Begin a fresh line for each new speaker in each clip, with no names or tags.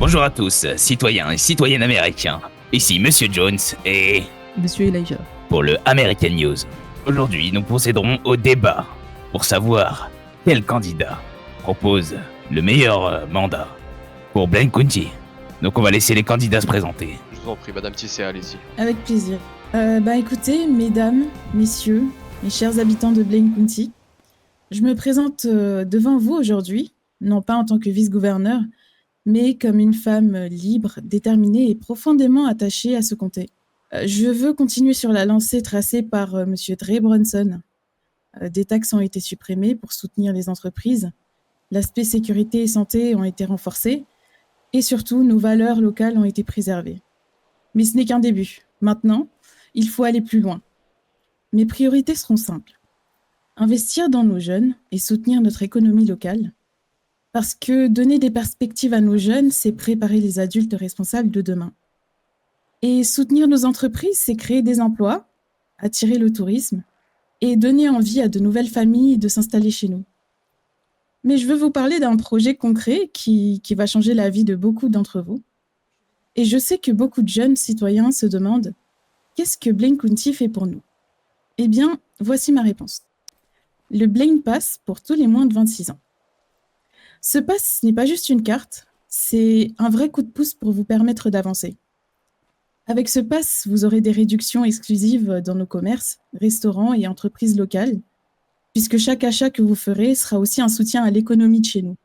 Bonjour à tous, citoyens et citoyennes américains. Ici Monsieur Jones et...
Monsieur Elijah.
Pour le American News. Aujourd'hui, nous procéderons au débat pour savoir quel candidat propose le meilleur mandat pour Blaine County. Donc on va laisser les candidats se présenter.
Je vous en prie, Madame Tissé, allez-y.
Avec plaisir. Écoutez, mesdames, messieurs, mes chers habitants de Blaine County, je me présente devant vous aujourd'hui, non pas en tant que vice-gouverneur, mais comme une femme libre, déterminée et profondément attachée à ce comté. Je veux continuer sur la lancée tracée par Monsieur Dre Brunson. Des taxes ont été supprimées pour soutenir les entreprises, l'aspect sécurité et santé ont été renforcés, et surtout, nos valeurs locales ont été préservées. Mais ce n'est qu'un début. Maintenant, il faut aller plus loin. Mes priorités seront simples. Investir dans nos jeunes et soutenir notre économie locale. Parce que donner des perspectives à nos jeunes, c'est préparer les adultes responsables de demain. Et soutenir nos entreprises, c'est créer des emplois, attirer le tourisme et donner envie à de nouvelles familles de s'installer chez nous. Mais je veux vous parler d'un projet concret qui va changer la vie de beaucoup d'entre vous. Et je sais que beaucoup de jeunes citoyens se demandent « Qu'est-ce que Blaine County fait pour nous ?» Eh bien, voici ma réponse. Le Blaine Pass pour tous les moins de 26 ans. Ce pass n'est pas juste une carte, c'est un vrai coup de pouce pour vous permettre d'avancer. Avec ce pass, vous aurez des réductions exclusives dans nos commerces, restaurants et entreprises locales, puisque chaque achat que vous ferez sera aussi un soutien à l'économie de chez nous.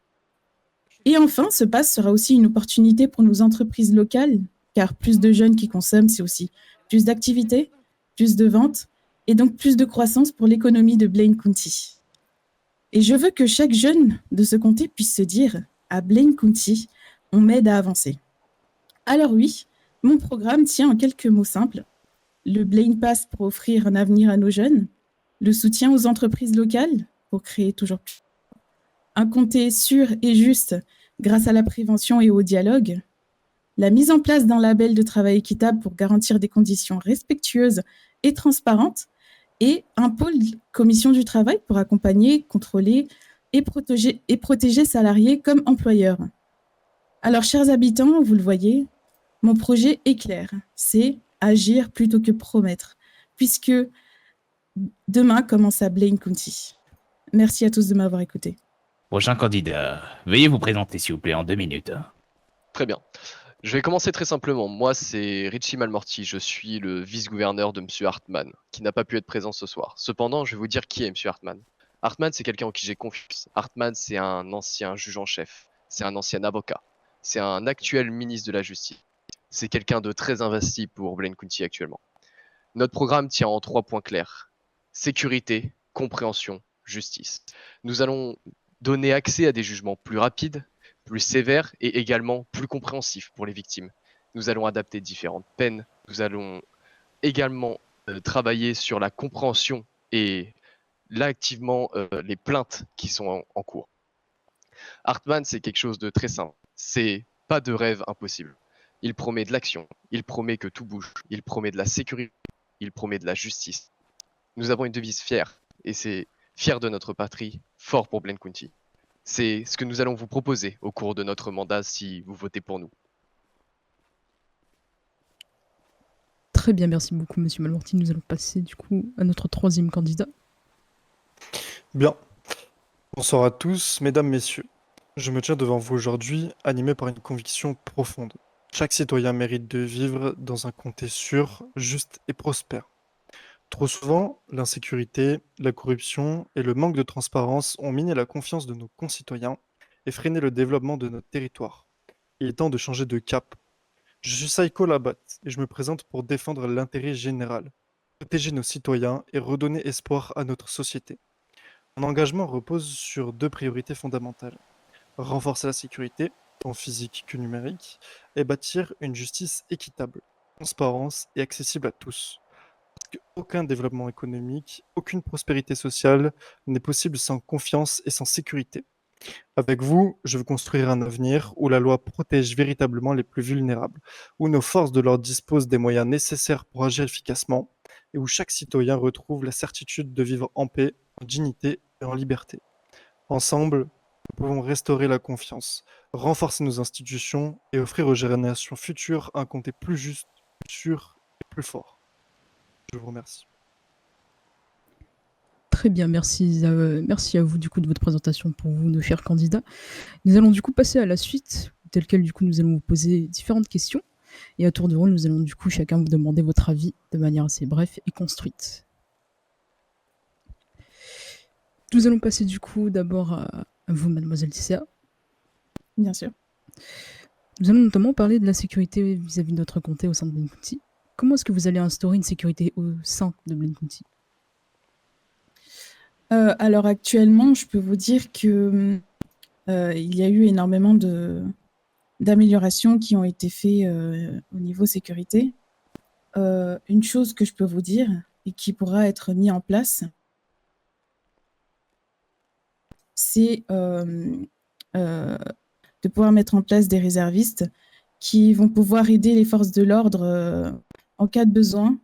Et enfin, ce pass sera aussi une opportunité pour nos entreprises locales, car plus de jeunes qui consomment, c'est aussi plus d'activités, plus de ventes, et donc plus de croissance pour l'économie de Blaine County. Et je veux que chaque jeune de ce comté puisse se dire « À Blaine County, on m'aide à avancer ». Alors oui, mon programme tient en quelques mots simples. Le Blaine Pass pour offrir un avenir à nos jeunes, le soutien aux entreprises locales pour créer toujours plus. Un comté sûr et juste grâce à la prévention et au dialogue. La mise en place d'un label de travail équitable pour garantir des conditions respectueuses et transparentes. Et un pôle commission du travail pour accompagner, contrôler et protéger salariés comme employeurs. Alors, chers habitants, vous le voyez, mon projet est clair, c'est agir plutôt que promettre, puisque demain commence à Blaine County. Merci à tous de m'avoir écouté.
Prochain candidat, veuillez vous présenter s'il vous plaît en 2 minutes.
Très bien. Je vais commencer très simplement. Moi, c'est Richie Malmorty. Je suis le vice-gouverneur de Monsieur Hartman, qui n'a pas pu être présent ce soir. Cependant, je vais vous dire qui est Monsieur Hartman. Hartman, c'est quelqu'un en qui j'ai confiance. Hartman, c'est un ancien juge en chef. C'est un ancien avocat. C'est un actuel ministre de la Justice. C'est quelqu'un de très investi pour Blaine County actuellement. Notre programme tient en 3 points clairs. Sécurité, compréhension, justice. Nous allons donner accès à des jugements plus rapides, plus sévères et également plus compréhensifs pour les victimes. Nous allons adapter différentes peines. Nous allons également travailler sur la compréhension et là activement les plaintes qui sont en cours. Hartman, c'est quelque chose de très simple. C'est pas de rêve impossible. Il promet de l'action. Il promet que tout bouge. Il promet de la sécurité. Il promet de la justice. Nous avons une devise fière et c'est fier de notre patrie, fort pour Blaine County. C'est ce que nous allons vous proposer au cours de notre mandat si vous votez pour nous.
Très bien, merci beaucoup, Monsieur Malmorty. Nous allons passer du coup à notre 3e candidat.
Bien. Bonsoir à tous, mesdames, messieurs. Je me tiens devant vous aujourd'hui, animé par une conviction profonde. Chaque citoyen mérite de vivre dans un comté sûr, juste et prospère. Trop souvent, l'insécurité, la corruption et le manque de transparence ont miné la confiance de nos concitoyens et freiné le développement de notre territoire. Il est temps de changer de cap. Je suis Saiko Labat et je me présente pour défendre l'intérêt général, protéger nos citoyens et redonner espoir à notre société. Mon engagement repose sur 2 priorités fondamentales. Renforcer la sécurité, tant physique que numérique, et bâtir une justice équitable, transparente et accessible à tous. Aucun développement économique, aucune prospérité sociale n'est possible sans confiance et sans sécurité. Avec vous, je veux construire un avenir où la loi protège véritablement les plus vulnérables, où nos forces de l'ordre disposent des moyens nécessaires pour agir efficacement, et où chaque citoyen retrouve la certitude de vivre en paix, en dignité et en liberté. Ensemble, nous pouvons restaurer la confiance, renforcer nos institutions et offrir aux générations futures un comté plus juste, plus sûr et plus fort. Je vous remercie.
Très bien, merci à vous du coup de votre présentation pour vous, nos chers candidats. Nous allons du coup passer à la suite, tel quel du coup nous allons vous poser différentes questions. Et à tour de rôle, nous allons du coup chacun vous demander votre avis de manière assez brève et construite. Nous allons passer du coup d'abord à vous, mademoiselle Tisséa.
Bien sûr.
Nous allons notamment parler de la sécurité vis-à-vis de notre comté au sein de Blaine County. Comment est-ce que vous allez instaurer une sécurité au sein de Blaine County?
Alors actuellement, je peux vous dire que il y a eu énormément d'améliorations qui ont été faites au niveau sécurité. Une chose que je peux vous dire et qui pourra être mis en place, c'est de pouvoir mettre en place des réservistes qui vont pouvoir aider les forces de l'ordre en cas de besoin,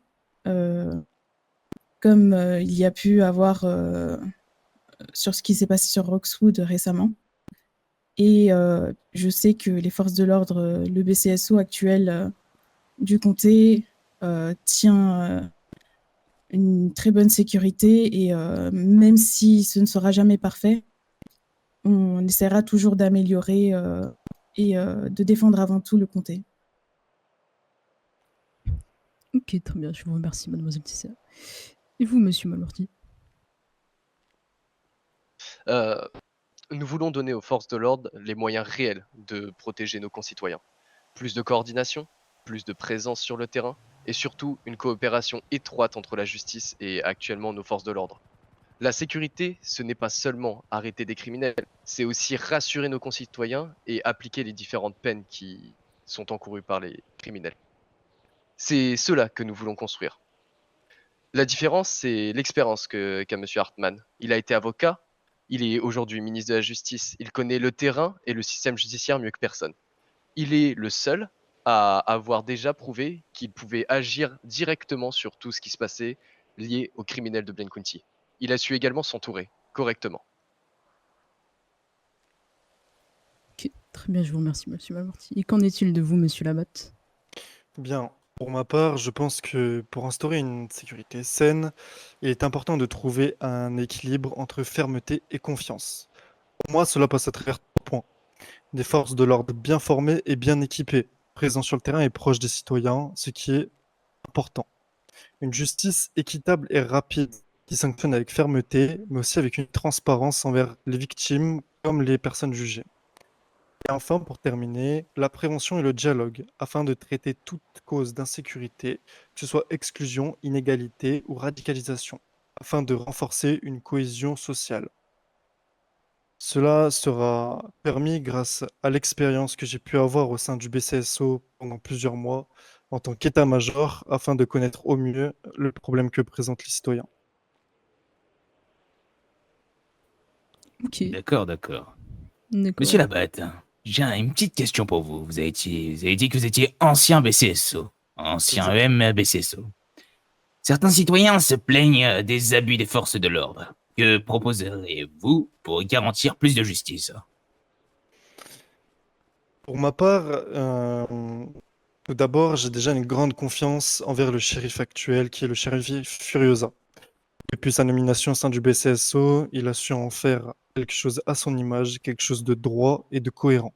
comme il y a pu avoir sur ce qui s'est passé sur Roxwood récemment. Et je sais que les forces de l'ordre, le BCSO actuel du comté tient une très bonne sécurité et même si ce ne sera jamais parfait, on essaiera toujours d'améliorer et de défendre avant tout le comté.
Ok, très bien, je vous remercie, mademoiselle Tisséa. Et vous, monsieur Malorty?
Nous voulons donner aux forces de l'ordre les moyens réels de protéger nos concitoyens. Plus de coordination, plus de présence sur le terrain, et surtout une coopération étroite entre la justice et actuellement nos forces de l'ordre. La sécurité, ce n'est pas seulement arrêter des criminels, c'est aussi rassurer nos concitoyens et appliquer les différentes peines qui sont encourues par les criminels. C'est cela que nous voulons construire. La différence, c'est l'expérience qu'a M. Hartmann. Il a été avocat, il est aujourd'hui ministre de la Justice, il connaît le terrain et le système judiciaire mieux que personne. Il est le seul à avoir déjà prouvé qu'il pouvait agir directement sur tout ce qui se passait lié aux criminels de Blaine County. Il a su également s'entourer correctement.
Ok, très bien, je vous remercie, monsieur Malorty. Et qu'en est-il de vous, monsieur Labatte?
Bien, pour ma part, je pense que pour instaurer une sécurité saine, il est important de trouver un équilibre entre fermeté et confiance. Pour moi, cela passe à travers 3 points. Des forces de l'ordre bien formées et bien équipées, présents sur le terrain et proches des citoyens, ce qui est important. Une justice équitable et rapide, qui sanctionne avec fermeté, mais aussi avec une transparence envers les victimes comme les personnes jugées. Et enfin, pour terminer, la prévention et le dialogue, afin de traiter toute cause d'insécurité, que ce soit exclusion, inégalité ou radicalisation, afin de renforcer une cohésion sociale. Cela sera permis grâce à l'expérience que j'ai pu avoir au sein du BCSO pendant plusieurs mois en tant qu'état-major, afin de connaître au mieux le problème que présentent les citoyens.
Ok,
D'accord, d'accord.
d'accord.
Monsieur Labatte, j'ai une petite question pour vous. Vous avez dit que vous étiez ancien BCSO, ancien
Exact.
EM BCSO. Certains citoyens se plaignent des abus des forces de l'ordre. Que proposeriez-vous pour garantir plus de justice?
Pour ma part, tout d'abord, j'ai déjà une grande confiance envers le shérif actuel, qui est le shérif Furiosa. Depuis sa nomination au sein du BCSO, il a su en faire quelque chose à son image, quelque chose de droit et de cohérent.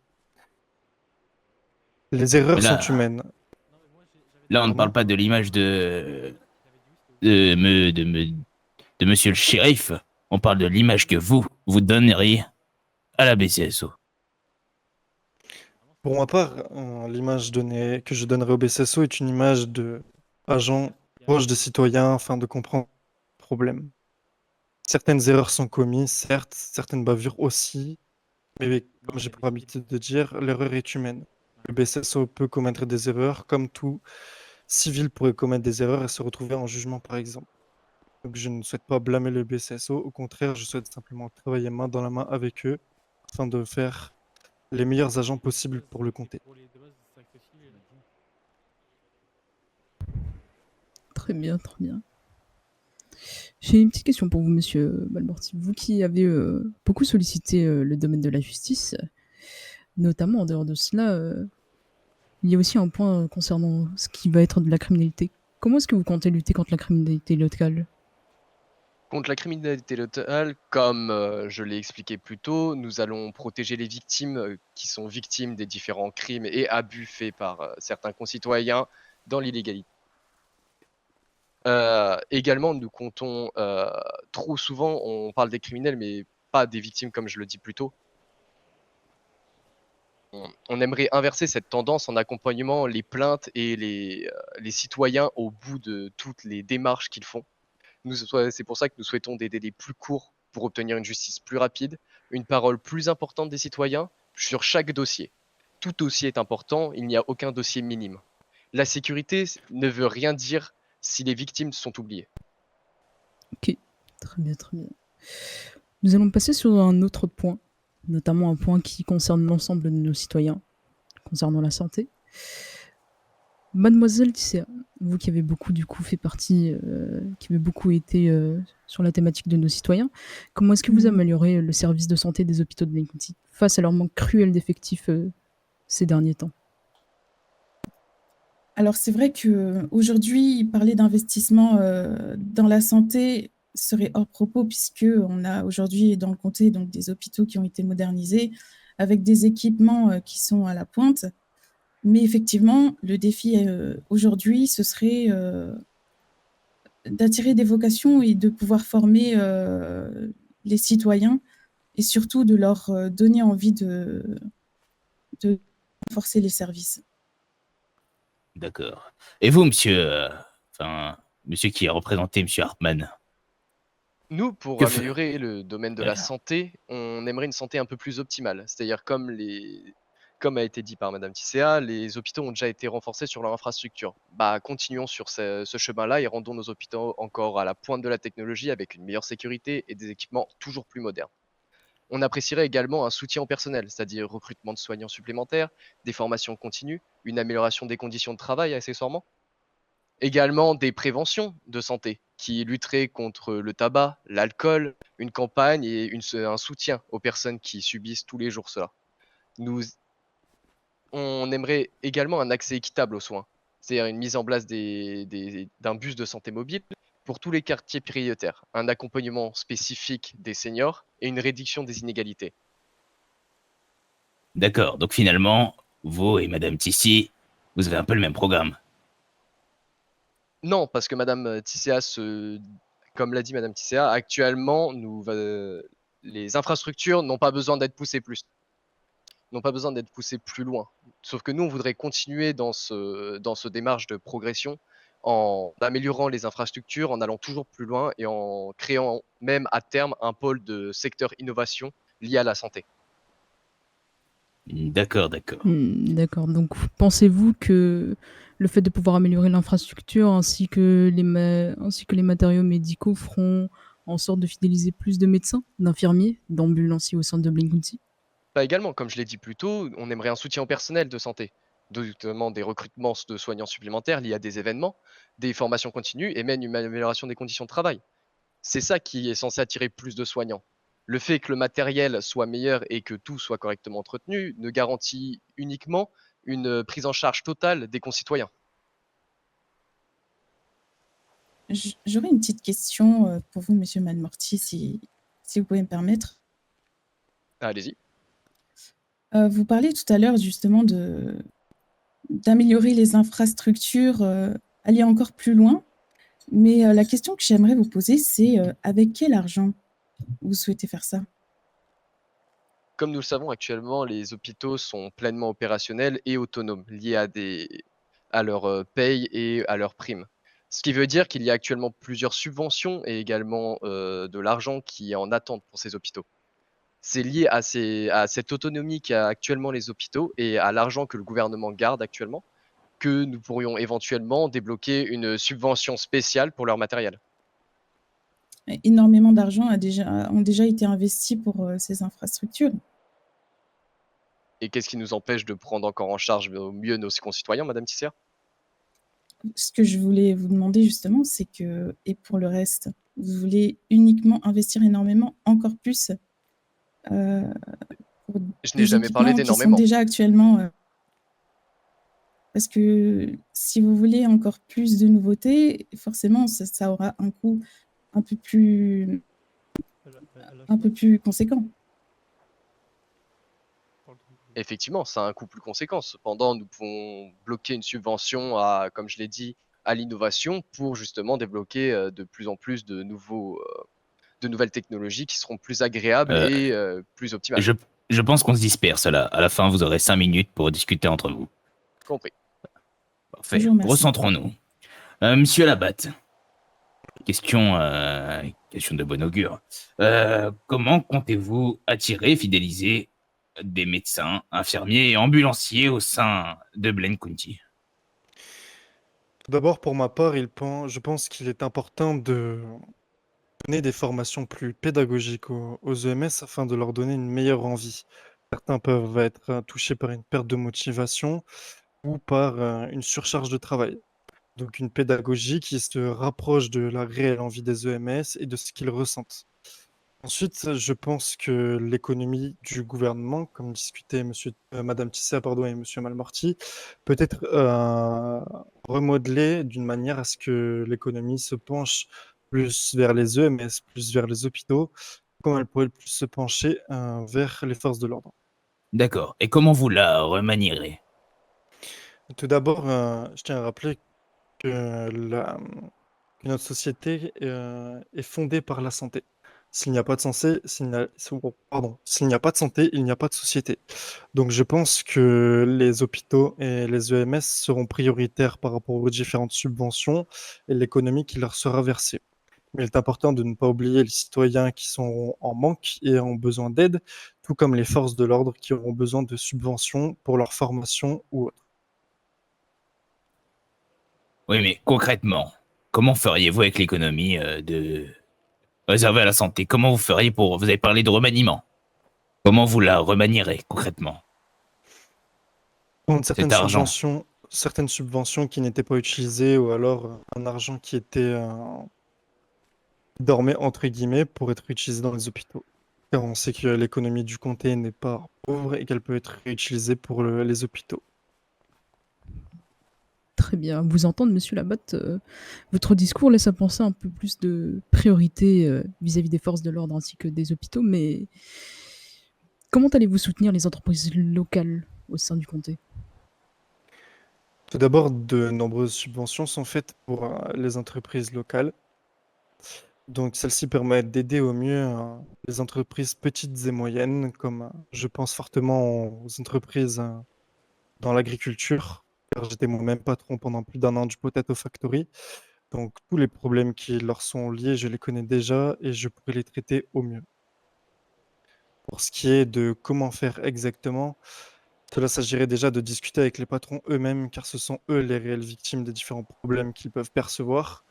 Les
Mais
erreurs sont
là,
humaines.
on ne
Pardon?
parle pas de l'image de, me- de, me- de monsieur le shérif. On parle de l'image que vous donneriez à la BCSO.
Pour ma part, l'image que je donnerai au BCSO est une image de agent proche des citoyens afin de comprendre le problème. Certaines erreurs sont commises, certes, certaines bavures aussi, mais comme j'ai pour habitude de dire, l'erreur est humaine. Le BCSO peut commettre des erreurs, comme tout civil pourrait commettre des erreurs et se retrouver en jugement, par exemple. Donc, je ne souhaite pas blâmer le BCSO, au contraire, je souhaite simplement travailler main dans la main avec eux afin de faire les meilleurs agents possibles pour le comté.
Très bien, très bien. J'ai une petite question pour vous, monsieur Malmorty. Vous qui avez beaucoup sollicité le domaine de la justice, notamment en dehors de cela, il y a aussi un point concernant ce qui va être de la criminalité. Comment est-ce que vous comptez lutter contre la criminalité locale?
Contre la criminalité locale, comme je l'ai expliqué plus tôt, nous allons protéger les victimes qui sont victimes des différents crimes et abus faits par certains concitoyens dans l'illégalité. Également, nous comptons, trop souvent, on parle des criminels, mais pas des victimes comme je le dis plus tôt. On aimerait inverser cette tendance en accompagnant les plaintes et les citoyens au bout de toutes les démarches qu'ils font. C'est pour ça que nous souhaitons des délais plus courts pour obtenir une justice plus rapide, une parole plus importante des citoyens sur chaque dossier. Tout dossier est important, il n'y a aucun dossier minime. La sécurité ne veut rien dire si les victimes sont oubliées.
Ok, très bien, très bien. Nous allons passer sur un autre point, notamment un point qui concerne l'ensemble de nos citoyens, concernant la santé. Mademoiselle Tisséa, vous qui avez beaucoup du coup fait partie, qui avez beaucoup été sur la thématique de nos citoyens, comment est-ce que vous améliorez le service de santé des hôpitaux de Blaine County face à leur manque cruel d'effectifs ces derniers temps?
Alors c'est vrai qu'aujourd'hui, parler d'investissement dans la santé serait hors propos puisqu'on a aujourd'hui dans le comté donc, des hôpitaux qui ont été modernisés avec des équipements qui sont à la pointe. Mais effectivement, le défi aujourd'hui, ce serait d'attirer des vocations et de pouvoir former les citoyens et surtout de leur donner envie de renforcer les services.
D'accord. Et vous, monsieur, monsieur qui a représenté monsieur Hartmann,
Nous, pour
que fe-
améliorer le domaine de la santé, on aimerait une santé un peu plus optimale. C'est-à-dire comme a été dit par Madame Tisséa, les hôpitaux ont déjà été renforcés sur leur infrastructure. Bah, continuons sur ce chemin-là et rendons nos hôpitaux encore à la pointe de la technologie avec une meilleure sécurité et des équipements toujours plus modernes. On apprécierait également un soutien au personnel, c'est-à-dire recrutement de soignants supplémentaires, des formations continues, une amélioration des conditions de travail accessoirement. Également des préventions de santé qui lutteraient contre le tabac, l'alcool, une campagne et un soutien aux personnes qui subissent tous les jours cela. Nous, on aimerait également un accès équitable aux soins, c'est-à-dire une mise en place d'un bus de santé mobile pour tous les quartiers prioritaires, un accompagnement spécifique des seniors et une réduction des inégalités.
d'accord. Donc finalement, vous et madame Tissi, vous avez un peu le même programme.
Non, parce que Madame Tisséa, comme l'a dit Madame Tisséa, actuellement, les infrastructures n'ont pas besoin d'être poussées plus loin. Sauf que nous, on voudrait continuer dans ce démarche de progression en améliorant les infrastructures, en allant toujours plus loin et en créant même à terme un pôle de secteur innovation lié à la santé.
D'accord, d'accord.
D'accord, donc pensez-vous que le fait de pouvoir améliorer l'infrastructure ainsi que les matériaux médicaux feront en sorte de fidéliser plus de médecins, d'infirmiers, d'ambulanciers au sein de Blaine County?
Bah également, comme je l'ai dit plus tôt, on aimerait un soutien au personnel de santé, notamment des recrutements de soignants supplémentaires liés à des événements, des formations continues et même une amélioration des conditions de travail. C'est ça qui est censé attirer plus de soignants. Le fait que le matériel soit meilleur et que tout soit correctement entretenu ne garantit uniquement une prise en charge totale des concitoyens.
J'aurais une petite question pour vous, Monsieur Malmorty, si vous pouvez me permettre.
Allez-y.
Vous parliez tout à l'heure justement d'améliorer les infrastructures, aller encore plus loin. Mais la question que j'aimerais vous poser, c'est avec quel argent vous souhaitez faire ça?
Comme nous le savons actuellement, les hôpitaux sont pleinement opérationnels et autonomes, liés à leur paye et à leurs primes. Ce qui veut dire qu'il y a actuellement plusieurs subventions et également de l'argent qui est en attente pour ces hôpitaux. C'est lié à cette autonomie qu'a actuellement les hôpitaux et à l'argent que le gouvernement garde actuellement, que nous pourrions éventuellement débloquer une subvention spéciale pour leur matériel.
Énormément d'argent ont déjà été investis pour ces infrastructures.
Et qu'est-ce qui nous empêche de prendre encore en charge au mieux nos concitoyens, Madame Tisser?
Ce que je voulais vous demander justement, c'est que, et pour le reste, vous voulez uniquement investir énormément, encore plus, pour
Je n'ai
des
jamais parlé
équipements qui sont
d'énormément.
déjà actuellement, parce que si vous voulez encore plus de nouveautés, forcément, ça aura un coût un peu plus conséquent.
Effectivement, ça a un coût plus conséquent. Cependant, nous pouvons bloquer une subvention à, comme je l'ai dit, à l'innovation pour justement débloquer de plus en plus de nouvelles technologies qui seront plus agréables
Euh,
et plus optimales.
je pense qu'on se disperse là. À la fin, vous aurez 5 minutes pour discuter entre vous.
Compris.
Parfait.
Je vous remercie.
Recentrons-nous. Monsieur Labatte, question de bon augure. Comment comptez-vous attirer et fidéliser des médecins, infirmiers et ambulanciers au sein de Blaine County?
Tout d'abord, pour ma part, je pense qu'il est important de donner des formations plus pédagogiques aux EMS afin de leur donner une meilleure envie. Certains peuvent être touchés par une perte de motivation ou par une surcharge de travail. Donc une pédagogie qui se rapproche de la réelle envie des EMS et de ce qu'ils ressentent. Ensuite, je pense que l'économie du gouvernement, comme discutait Madame Tissa, pardon, et Monsieur Malmorty, peut être remodelée d'une manière à ce que l'économie se penche plus vers les EMS, plus vers les hôpitaux, comme elle pourrait plus se pencher vers les forces de l'ordre.
D'accord. Et comment vous la remanierez?
Tout d'abord, je tiens à rappeler que, que notre société est fondée par la santé. S'il n'y a pas de santé, s'il n'y a pas de santé, il n'y a pas de société. Donc je pense que les hôpitaux et les EMS seront prioritaires par rapport aux différentes subventions et l'économie qui leur sera versée. Mais il est important de ne pas oublier les citoyens qui sont en manque et ont besoin d'aide, tout comme les forces de l'ordre qui auront besoin de subventions pour leur formation ou autre.
Oui, mais concrètement, comment feriez-vous avec l'économie de réservée à la santé? Comment vous feriez pour... Vous avez parlé de remaniement. Comment vous la remanierez concrètement,
Prendre
cet argent?
certaines subventions qui n'étaient pas utilisées ou alors un argent qui était dormait entre guillemets pour être utilisé dans les hôpitaux. Car on sait que l'économie du comté n'est pas pauvre et qu'elle peut être réutilisée pour les hôpitaux.
Très bien. Vous entendre, monsieur Labatte, votre discours laisse à penser un peu plus de priorité vis-à-vis des forces de l'ordre ainsi que des hôpitaux, mais comment allez-vous soutenir les entreprises locales au sein du comté?
Tout d'abord, de nombreuses subventions sont faites pour les entreprises locales. Donc celles-ci permettent d'aider au mieux les entreprises petites et moyennes, comme je pense fortement aux entreprises dans l'agriculture, car j'étais moi-même patron pendant plus d'un an du Potato Factory. Donc tous les problèmes qui leur sont liés, je les connais déjà et je pourrais les traiter au mieux. Pour ce qui est de comment faire exactement, cela s'agirait déjà de discuter avec les patrons eux-mêmes, car ce sont eux les réelles victimes des différents problèmes qu'ils peuvent percevoir,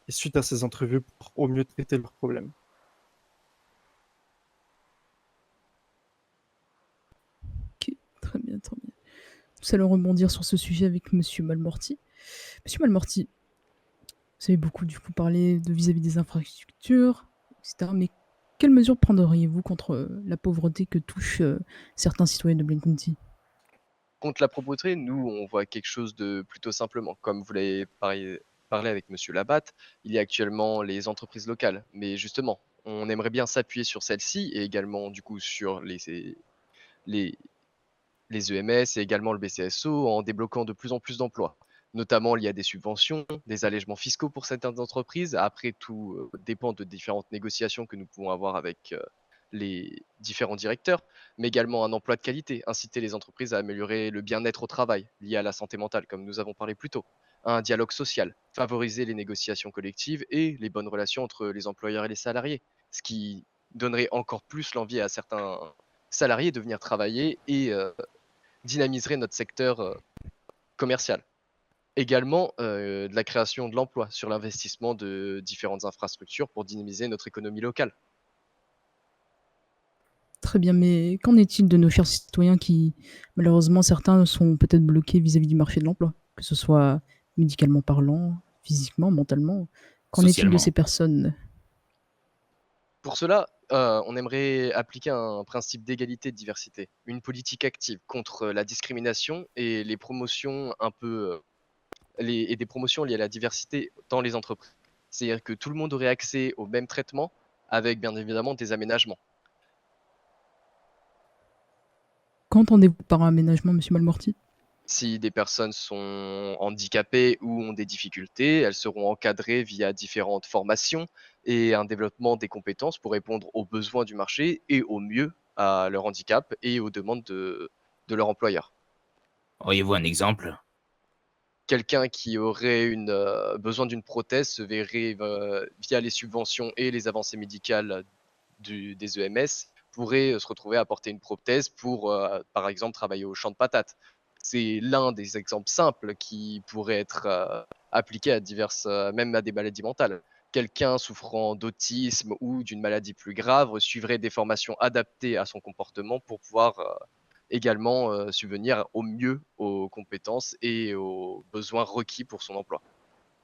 et suite à ces entrevues, pour au mieux traiter leurs problèmes.
Ok, très bien, très bien. Nous allons rebondir sur ce sujet avec monsieur Malmorty. Monsieur Malmorty, vous avez beaucoup du coup parlé de vis-à-vis des infrastructures, etc. Mais quelles mesures prendriez-vous contre la pauvreté que touchent certains citoyens de Blaine County?
Contre la pauvreté, nous, on voit quelque chose de plutôt simplement. Comme vous l'avez parlé avec Monsieur Labatte, il y a actuellement les entreprises locales. Mais justement, on aimerait bien s'appuyer sur celles-ci et également du coup sur les EMS et également le BCSO en débloquant de plus en plus d'emplois. Notamment, il y a des subventions, des allègements fiscaux pour certaines entreprises. Après, tout dépend de différentes négociations que nous pouvons avoir avec les différents directeurs, mais également un emploi de qualité, inciter les entreprises à améliorer le bien-être au travail lié à la santé mentale, comme nous avons parlé plus tôt, un dialogue social, favoriser les négociations collectives et les bonnes relations entre les employeurs et les salariés, ce qui donnerait encore plus l'envie à certains salariés de venir travailler et dynamiserait notre secteur commercial. Également, de la création de l'emploi sur l'investissement de différentes infrastructures pour dynamiser notre économie locale.
Très bien, mais qu'en est-il de nos chers citoyens qui, malheureusement, certains sont peut-être bloqués vis-à-vis du marché de l'emploi, que ce soit médicalement parlant, physiquement, mentalement. Qu'en est-il de
Socialement.
ces personnes?
Pour cela, on aimerait appliquer un principe d'égalité et de diversité, une politique active contre la discrimination et les promotions un peu et des promotions liées à la diversité dans les entreprises. C'est-à-dire que tout le monde aurait accès au même traitement avec bien évidemment des aménagements.
Qu'entendez-vous par aménagement, monsieur Malmorty?
Si des personnes sont handicapées ou ont des difficultés, elles seront encadrées via différentes formations et un développement des compétences pour répondre aux besoins du marché et au mieux à leur handicap et aux demandes de leur employeur.
Auriez-vous un exemple?
Quelqu'un qui aurait besoin d'une prothèse se verrait via les subventions et les avancées médicales des EMS pourrait se retrouver à porter une prothèse pour, par exemple, travailler au champ de patates. C'est l'un des exemples simples qui pourrait être appliqué à diverses, même à des maladies mentales. Quelqu'un souffrant d'autisme ou d'une maladie plus grave suivrait des formations adaptées à son comportement pour pouvoir également subvenir au mieux aux compétences et aux besoins requis pour son emploi.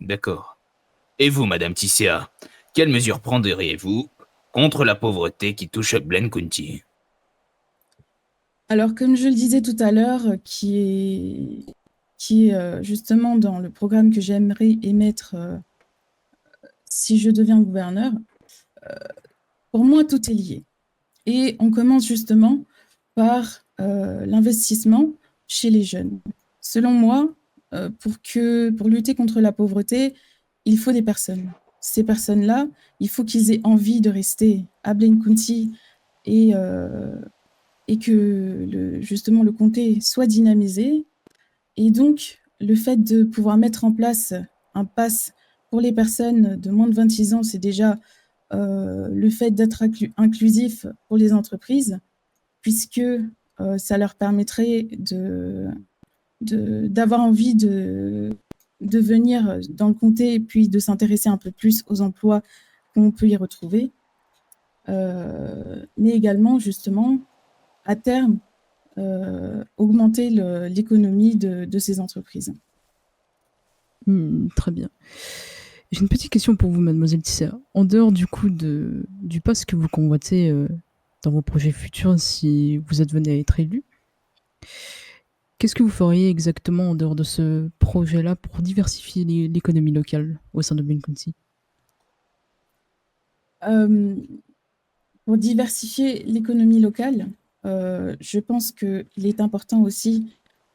D'accord. Et vous, Madame Tisséa, quelles mesures prendriez-vous contre la pauvreté qui touche Blaine County?
Alors, comme je le disais tout à l'heure, qui est justement dans le programme que j'aimerais émettre si je deviens gouverneur, pour moi, tout est lié. Et on commence justement par l'investissement chez les jeunes. Selon moi, pour lutter contre la pauvreté, il faut des personnes. Ces personnes-là, il faut qu'ils aient envie de rester à Blaine County et que justement le comté soit dynamisé. Et donc, le fait de pouvoir mettre en place un pass pour les personnes de moins de 26 ans, c'est déjà le fait d'être inclusif pour les entreprises, puisque ça leur permettrait d'avoir envie de venir dans le comté et puis de s'intéresser un peu plus aux emplois qu'on peut y retrouver. Mais également, justement, à terme, augmenter l'économie de ces entreprises.
Très bien. J'ai une petite question pour vous, mademoiselle Tisséa. En dehors du coup du poste que vous convoitez dans vos projets futurs si vous êtes venu à être élu, qu'est-ce que vous feriez exactement en dehors de ce projet-là pour diversifier l'économie locale au sein de Blaine County?
Pour diversifier l'économie locale, je pense qu'il est important aussi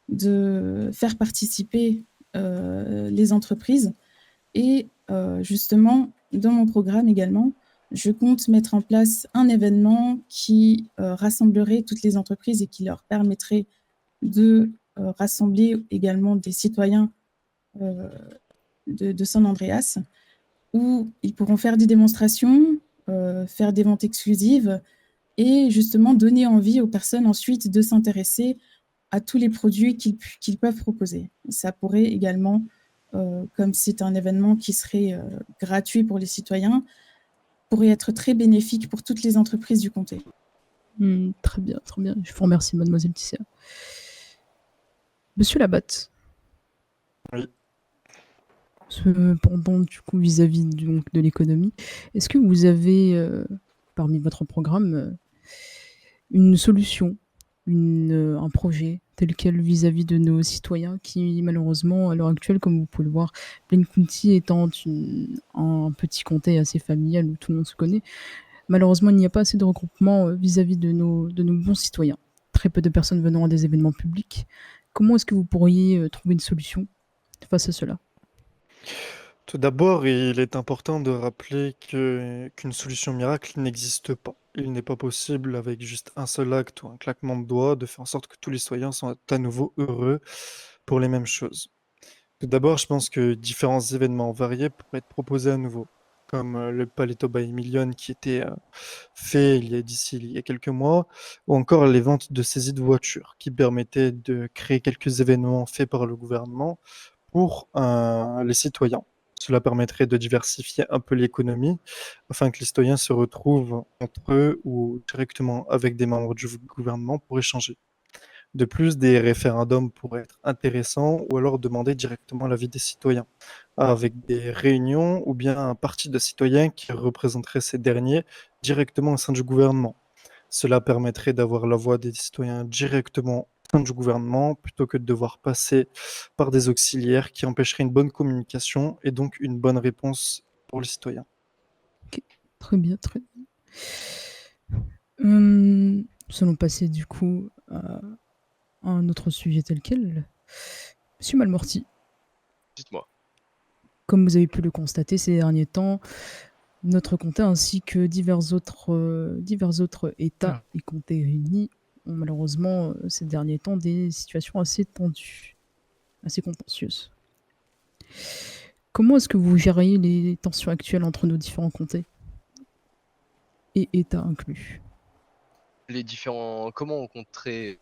de faire participer les entreprises. Et justement, dans mon programme également, je compte mettre en place un événement qui rassemblerait toutes les entreprises et qui leur permettrait de rassembler également des citoyens de San Andreas, où ils pourront faire des démonstrations, faire des ventes exclusives et justement donner envie aux personnes ensuite de s'intéresser à tous les produits qu'ils peuvent proposer. Ça pourrait également, comme c'est un événement qui serait gratuit pour les citoyens, pourrait être très bénéfique pour toutes les entreprises du comté.
Très bien, très bien. Je vous remercie, mademoiselle Tisséa. Monsieur Labatte.
Oui.
Cependant, du coup, vis-à-vis donc, de l'économie, est-ce que vous avez, parmi votre programme, une solution, un projet tel quel vis-à-vis de nos citoyens qui, malheureusement, à l'heure actuelle, comme vous pouvez le voir, Blaine County étant un petit comté assez familial où tout le monde se connaît, malheureusement, il n'y a pas assez de regroupement vis-à-vis de nos bons citoyens. Très peu de personnes venant à des événements publics. Comment est-ce que vous pourriez trouver une solution face à cela?
Tout d'abord, il est important de rappeler qu'une solution miracle n'existe pas. Il n'est pas possible, avec juste un seul acte ou un claquement de doigts, de faire en sorte que tous les citoyens soient à nouveau heureux pour les mêmes choses. Tout d'abord, je pense que différents événements variés pourraient être proposés à nouveau, comme le Palais by Million qui était fait il y a quelques mois, ou encore les ventes de saisies de voitures qui permettaient de créer quelques événements faits par le gouvernement pour les citoyens. Cela permettrait de diversifier un peu l'économie afin que les citoyens se retrouvent entre eux ou directement avec des membres du gouvernement pour échanger. De plus, des référendums pourraient être intéressants ou alors demander directement l'avis des citoyens, avec des réunions ou bien un parti de citoyens qui représenterait ces derniers directement au sein du gouvernement. Cela permettrait d'avoir la voix des citoyens directement au sein du gouvernement plutôt que de devoir passer par des auxiliaires qui empêcheraient une bonne communication et donc une bonne réponse pour les citoyens.
Très bien, très bien. Nous allons passer du coup à un autre sujet tel quel. Monsieur Malmorty,
Dites-moi.
comme vous avez pu le constater ces derniers temps, notre comté ainsi que divers autres États et comtés réunis ont malheureusement ces derniers temps des situations assez tendues, assez contentieuses. Comment est-ce que vous gériez les tensions actuelles entre nos différents comtés et États inclus?
Comment on compterait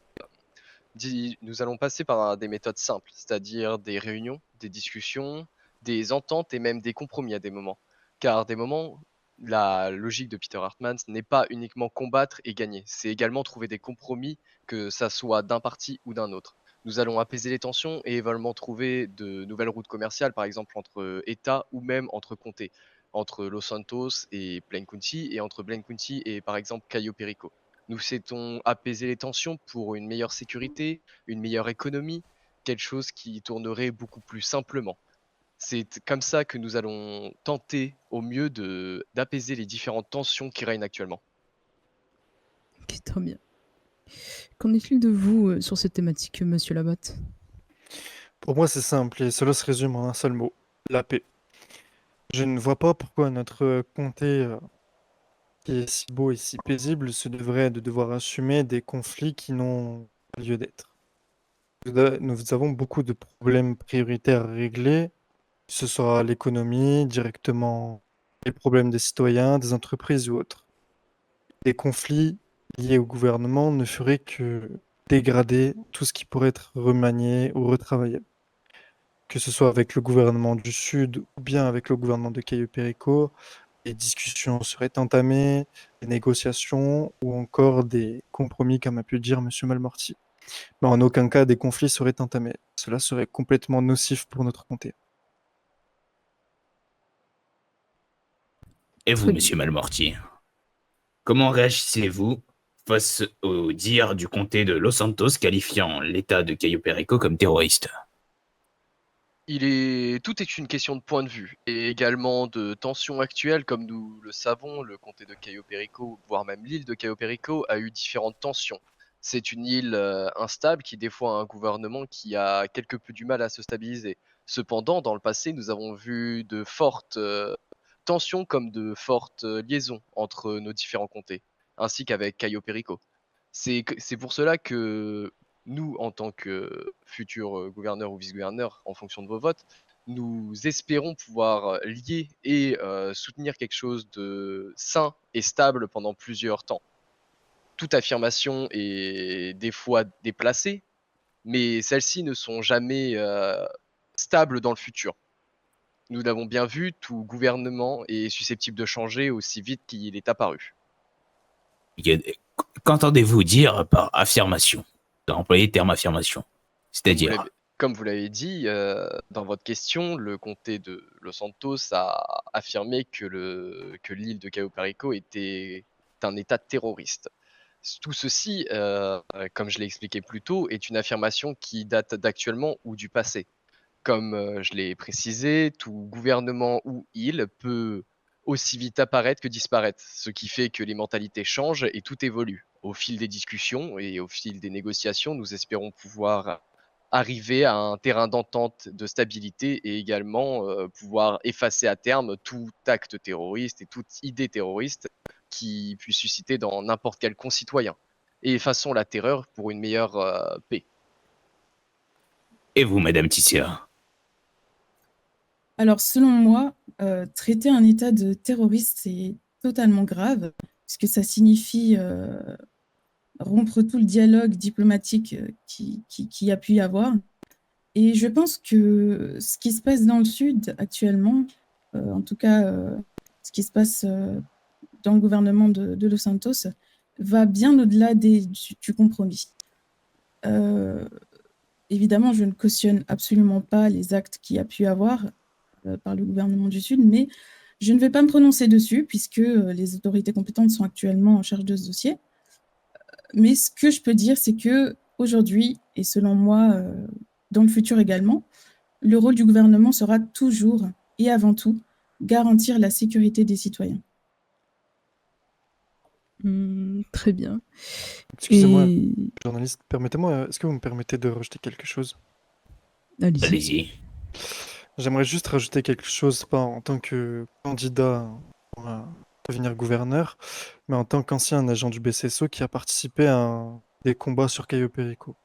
nous allons passer par des méthodes simples, c'est-à-dire des réunions, des discussions, des ententes et même des compromis à des moments. Car des moments, la logique de Peter Hartman, ce n'est pas uniquement combattre et gagner, c'est également trouver des compromis, que ça soit d'un parti ou d'un autre. Nous allons apaiser les tensions et également trouver de nouvelles routes commerciales, par exemple entre États ou même entre comtés, entre Los Santos et Plain County et entre Plain County et par exemple Cayo Perico. Nous souhaitons apaiser les tensions pour une meilleure sécurité, une meilleure économie, quelque chose qui tournerait beaucoup plus simplement. C'est comme ça que nous allons tenter au mieux d'apaiser les différentes tensions qui règnent actuellement.
Ok, très bien. Qu'en est-il de vous sur cette thématique, monsieur Labatte?
Pour moi, c'est simple et cela se résume en un seul mot, la paix. Je ne vois pas pourquoi notre comté, qui est si beau et si paisible, se devrait de devoir assumer des conflits qui n'ont pas lieu d'être. Nous avons beaucoup de problèmes prioritaires à régler, que ce soit l'économie, directement les problèmes des citoyens, des entreprises ou autres. Des conflits liés au gouvernement ne feraient que dégrader tout ce qui pourrait être remanié ou retravaillé. Que ce soit avec le gouvernement du Sud ou bien avec le gouvernement de Cayo Perico, des discussions seraient entamées, des négociations ou encore des compromis, comme a pu le dire M. Malmorty. Mais en aucun cas des conflits seraient entamés. Cela serait complètement nocif pour notre comté.
Et vous,
Très bien.
monsieur Malmorty, comment réagissez-vous face aux dires du comté de Los Santos qualifiant l'État de Cayo Perico comme terroriste?
Tout est une question de point de vue et également de tensions actuelles. Comme nous le savons, le comté de Cayo Perico, voire même l'île de Cayo Perico, a eu différentes tensions. C'est une île instable qui, des fois, a un gouvernement qui a quelque peu du mal à se stabiliser. Cependant, dans le passé, nous avons vu de fortes tensions comme de fortes liaisons entre nos différents comtés, ainsi qu'avec Cayo Perico. C'est pour cela que nous, en tant que futurs gouverneurs ou vice-gouverneurs, en fonction de vos votes, nous espérons pouvoir lier et soutenir quelque chose de sain et stable pendant plusieurs temps. Toute affirmation est des fois déplacée, mais celles-ci ne sont jamais stables dans le futur. Nous l'avons bien vu, tout gouvernement est susceptible de changer aussi vite qu'il est apparu.
Qu'entendez-vous dire par affirmation? Vous avez employé le terme affirmation.
Comme vous
C'est-à-dire,
l'avez, comme vous l'avez dit dans votre question, le comté de Los Santos a affirmé que l'île de Cayo Perico était un État terroriste. Tout ceci, comme je l'ai expliqué plus tôt, est une affirmation qui date d'actuellement ou du passé. Comme je l'ai précisé, tout gouvernement ou île peut aussi vite apparaître que disparaître, ce qui fait que les mentalités changent et tout évolue. Au fil des discussions et au fil des négociations, nous espérons pouvoir arriver à un terrain d'entente de stabilité et également pouvoir effacer à terme tout acte terroriste et toute idée terroriste qui puisse susciter dans n'importe quel concitoyen. Et effaçons la terreur pour une meilleure paix.
et vous, madame Tissia?
Alors, selon moi, traiter un État de terroriste, c'est totalement grave, puisque ça signifie rompre tout le dialogue diplomatique qui a pu y avoir. Et je pense que ce qui se passe dans le Sud actuellement, en tout cas, ce qui se passe dans le gouvernement de Los Santos, va bien au-delà du compromis. Évidemment, je ne cautionne absolument pas les actes qu'il y a pu avoir par le gouvernement du Sud, mais je ne vais pas me prononcer dessus puisque les autorités compétentes sont actuellement en charge de ce dossier. Mais ce que je peux dire, c'est que aujourd'hui, et selon moi, dans le futur également, le rôle du gouvernement sera toujours et avant tout garantir la sécurité des citoyens.
Très bien.
Excusez-moi,
Et
journaliste, permettez-moi, est-ce que vous me permettez de rajouter quelque chose?
allez-y.
Allez-y.
J'aimerais juste rajouter quelque chose, pas en tant que candidat à devenir gouverneur, mais en tant qu'ancien agent du BCSO qui a participé à des combats sur Cayo Perico.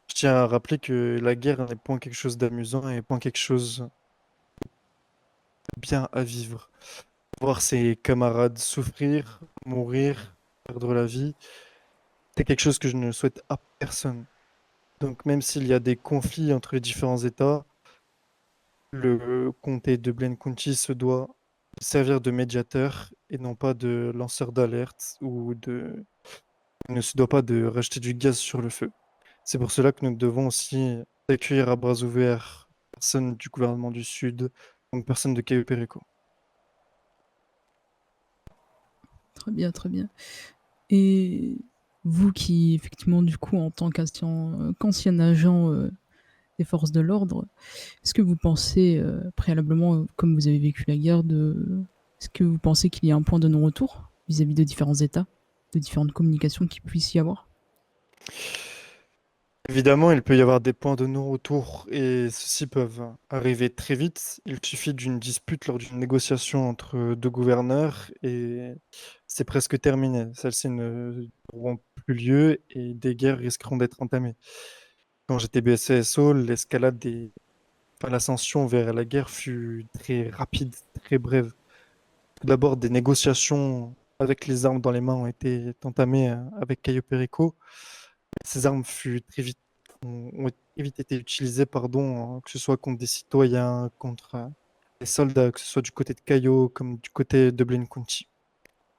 Je tiens à rappeler que la guerre n'est point quelque chose d'amusant et point quelque chose de bien à vivre. Voir ses camarades souffrir, mourir, perdre la vie, c'est quelque chose que je ne souhaite à personne. Donc même s'il y a des conflits entre les différents États, le comté de Blaine County se doit servir de médiateur et non pas de lanceur d'alerte ou ne se doit pas de rajouter du gaz sur le feu. C'est pour cela que nous devons aussi accueillir à bras ouverts personne du gouvernement du Sud, donc personne de Cayo Perico.
Très bien, très bien. Et vous qui, effectivement, du coup, en tant qu'ancien agent des forces de l'ordre, est-ce que vous pensez, préalablement, comme vous avez vécu la guerre, est-ce que vous pensez qu'il y a un point de non-retour vis-à-vis de différents États, de différentes communications qu'il puisse y avoir?
Évidemment, il peut y avoir des points de non-retour et ceux-ci peuvent arriver très vite. Il suffit d'une dispute lors d'une négociation entre deux gouverneurs et c'est presque terminé. Celles-ci ne auront plus lieu et des guerres risqueront d'être entamées. Quand j'étais BCSO, enfin, l'ascension vers la guerre fut très rapide, très brève. Tout d'abord, des négociations avec les armes dans les mains ont été entamées avec Cayo Perico. Ces armes ont très vite été utilisées, pardon, que ce soit contre des citoyens, contre des soldats, que ce soit du côté de Cayo comme du côté de Blaine County.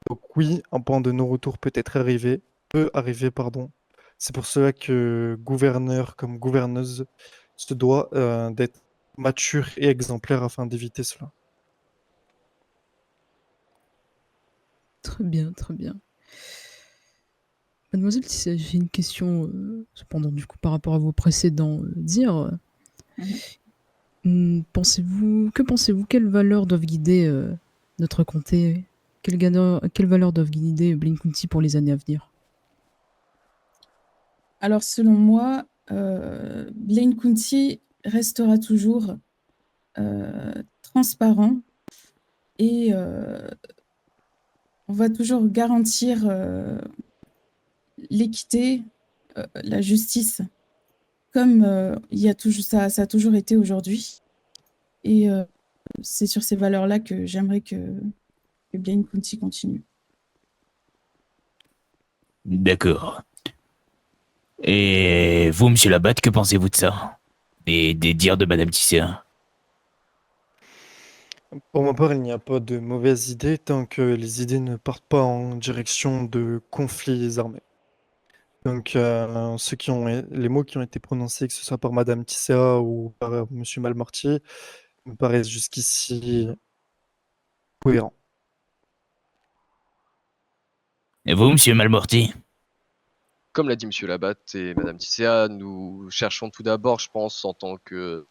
Donc oui, un point de non-retour peut arriver, pardon. C'est pour cela que gouverneur comme gouverneuse se doit d'être mature et exemplaire afin d'éviter cela.
Très bien, très bien. Mademoiselle, si j'ai une question, cependant, du coup, par rapport à vos précédents dires. Que pensez-vous, quelles valeurs doivent guider notre comté? Quelles valeurs doivent guider Blaine County pour les années à venir?
Alors, selon moi, Blaine County restera toujours transparent et on va toujours garantir l'équité, la justice, comme ça a toujours été aujourd'hui. Et c'est sur ces valeurs-là que j'aimerais que Blaine County continue.
D'accord. Et vous, monsieur Labatte, que pensez-vous de ça? Des dires de Madame Tisséa?
Pour ma part, il n'y a pas de mauvaises idées tant que les idées ne partent pas en direction de conflits armés. Donc, les mots qui ont été prononcés, que ce soit par Madame Tisséa ou par Monsieur Malmortier, me paraissent jusqu'ici cohérents.
Et vous, monsieur Malmorty?
Comme l'a dit Monsieur Labatte et Madame Tisséa, nous cherchons tout d'abord, je pense, en tant que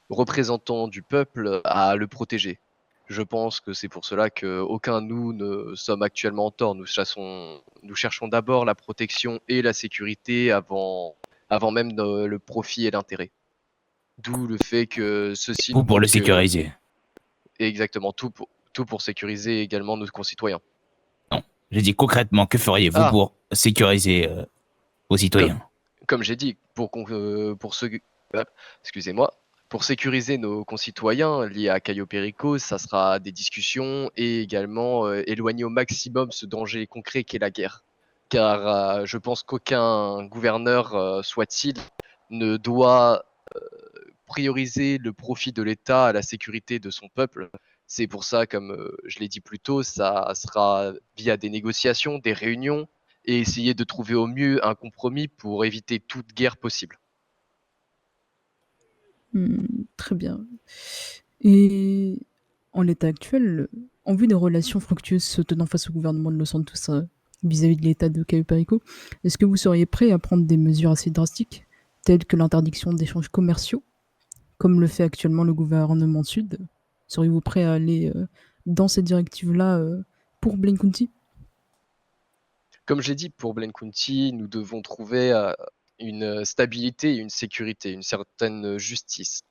représentants du peuple, à le protéger. Je pense que c'est pour cela qu'aucun de nous ne sommes actuellement en tort. Nous cherchons d'abord la protection et la sécurité avant même le profit et l'intérêt. D'où le fait que ceci
Vous
ne
pour le
peut que...
sécuriser?
Exactement, tout pour sécuriser également nos concitoyens.
Non. J'ai dit concrètement, que feriez-vous
Ah,
pour sécuriser vos citoyens?
comme j'ai dit, excusez-moi, pour sécuriser nos concitoyens liés à Cayo Perico, ça sera des discussions et également éloigner au maximum ce danger concret qu'est la guerre. Car je pense qu'aucun gouverneur, soit-il, ne doit prioriser le profit de l'État à la sécurité de son peuple. C'est pour ça, comme je l'ai dit plus tôt, ça sera via des négociations, des réunions, et essayer de trouver au mieux un compromis pour éviter toute guerre possible.
Très bien. Et en l'état actuel, en vue des relations fructueuses se tenant face au gouvernement de Los Santos vis-à-vis de l'état de Cayo Perico, est-ce que vous seriez prêt à prendre des mesures assez drastiques, telles que l'interdiction d'échanges commerciaux, comme le fait actuellement le gouvernement sud? Seriez-vous prêt à aller dans cette directive-là pour Blaine County?
Comme j'ai dit, pour Blaine County, nous devons trouver une stabilité et une sécurité, une certaine justice.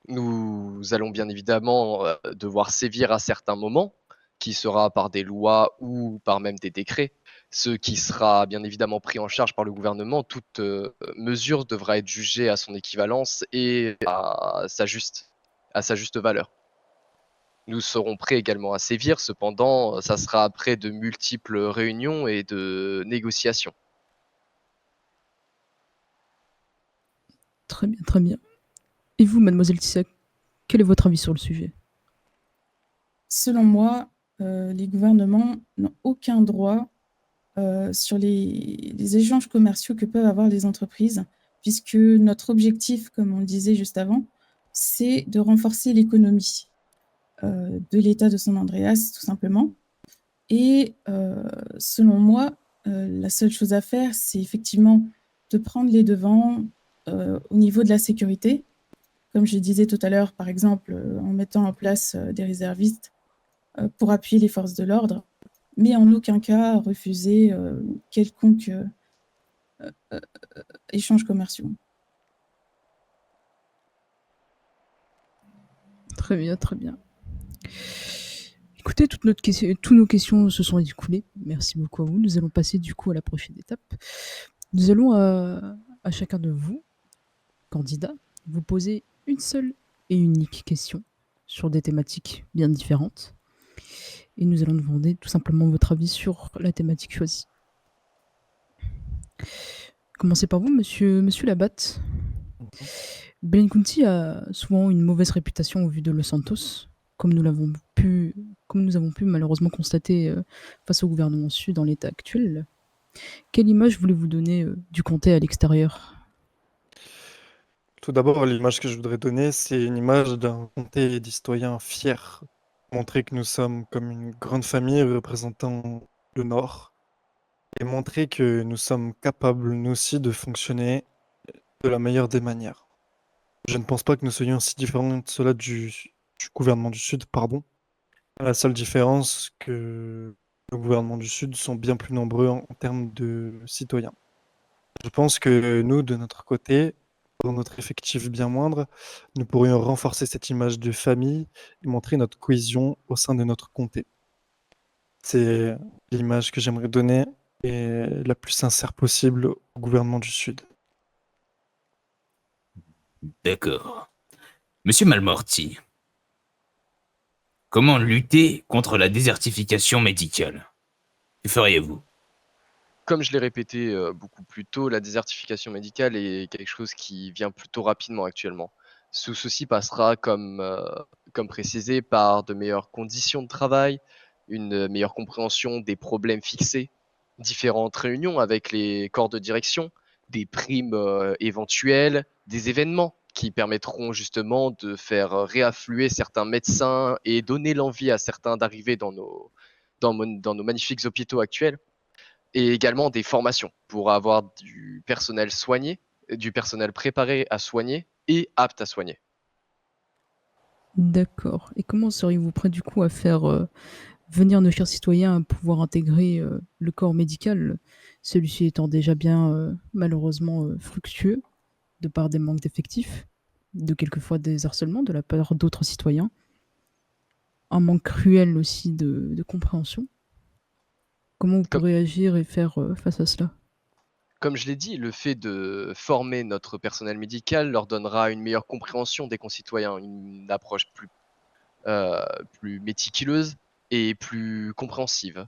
Nous allons bien évidemment devoir sévir à certains moments, qui sera par des lois ou par même des décrets, ce qui sera bien évidemment pris en charge par le gouvernement. Toute mesure devra être jugée à son équivalence et à sa juste valeur. Nous serons prêts également à sévir, cependant, ça sera après de multiples réunions et de négociations.
Très bien, très bien. Et vous, mademoiselle Tissac, quel est votre avis sur le sujet?
Selon moi, les gouvernements n'ont aucun droit sur les échanges commerciaux que peuvent avoir les entreprises, puisque notre objectif, comme on le disait juste avant, c'est de renforcer l'économie de l'État de San Andreas, tout simplement. Et selon moi, la seule chose à faire, c'est effectivement de prendre les devants au niveau de la sécurité. Comme je disais tout à l'heure, par exemple, en mettant en place des réservistes pour appuyer les forces de l'ordre, mais en aucun cas refuser quelconque échange commerciaux.
Très bien, très bien. Écoutez, toutes nos questions se sont écoulées. Merci beaucoup à vous. Nous allons passer du coup à la prochaine étape. Nous allons à chacun de vous, candidats, vous poser une seule et unique question sur des thématiques bien différentes. Et nous allons demander tout simplement votre avis sur la thématique choisie. Commencez par vous, monsieur Labatte. Blaine County a souvent une mauvaise réputation au vu de Los Santos, comme nous avons pu malheureusement constater face au gouvernement sud en l'état actuel. Quelle image voulez-vous donner du comté à l'extérieur?
Tout d'abord, l'image que je voudrais donner, c'est une image d'un comté d'historiens fiers. Montrer que nous sommes comme une grande famille représentant le Nord et montrer que nous sommes capables, nous aussi, de fonctionner de la meilleure des manières. Je ne pense pas que nous soyons si différents de cela du gouvernement du Sud, pardon. La seule différence, que le gouvernement du Sud sont bien plus nombreux en termes de citoyens. Je pense que nous, de notre côté, pour notre effectif bien moindre, nous pourrions renforcer cette image de famille et montrer notre cohésion au sein de notre comté. C'est l'image que j'aimerais donner et la plus sincère possible au gouvernement du Sud.
D'accord. Monsieur Malmorty, comment lutter contre la désertification médicale? Que feriez-vous?
Comme je l'ai répété beaucoup plus tôt, la désertification médicale est quelque chose qui vient plutôt rapidement actuellement. Ceci passera, comme précisé, par de meilleures conditions de travail, une meilleure compréhension des problèmes fixés, différentes réunions avec les corps de direction, des primes éventuelles, des événements qui permettront justement de faire réaffluer certains médecins et donner l'envie à certains d'arriver dans nos magnifiques hôpitaux actuels, et également des formations pour avoir du personnel soigné, du personnel préparé à soigner et apte à soigner.
D'accord. Et comment seriez-vous prêt du coup à faire venir nos chers citoyens à pouvoir intégrer le corps médical, celui-ci étant déjà bien malheureusement fructueux, de par des manques d'effectifs, de quelquefois des harcèlements de la part d'autres citoyens, un manque cruel aussi de compréhension? Comment vous
Comme,
pourrez agir et faire face à cela?
comme je l'ai dit, le fait de former notre personnel médical leur donnera une meilleure compréhension des concitoyens, une approche plus méticuleuse et plus compréhensive.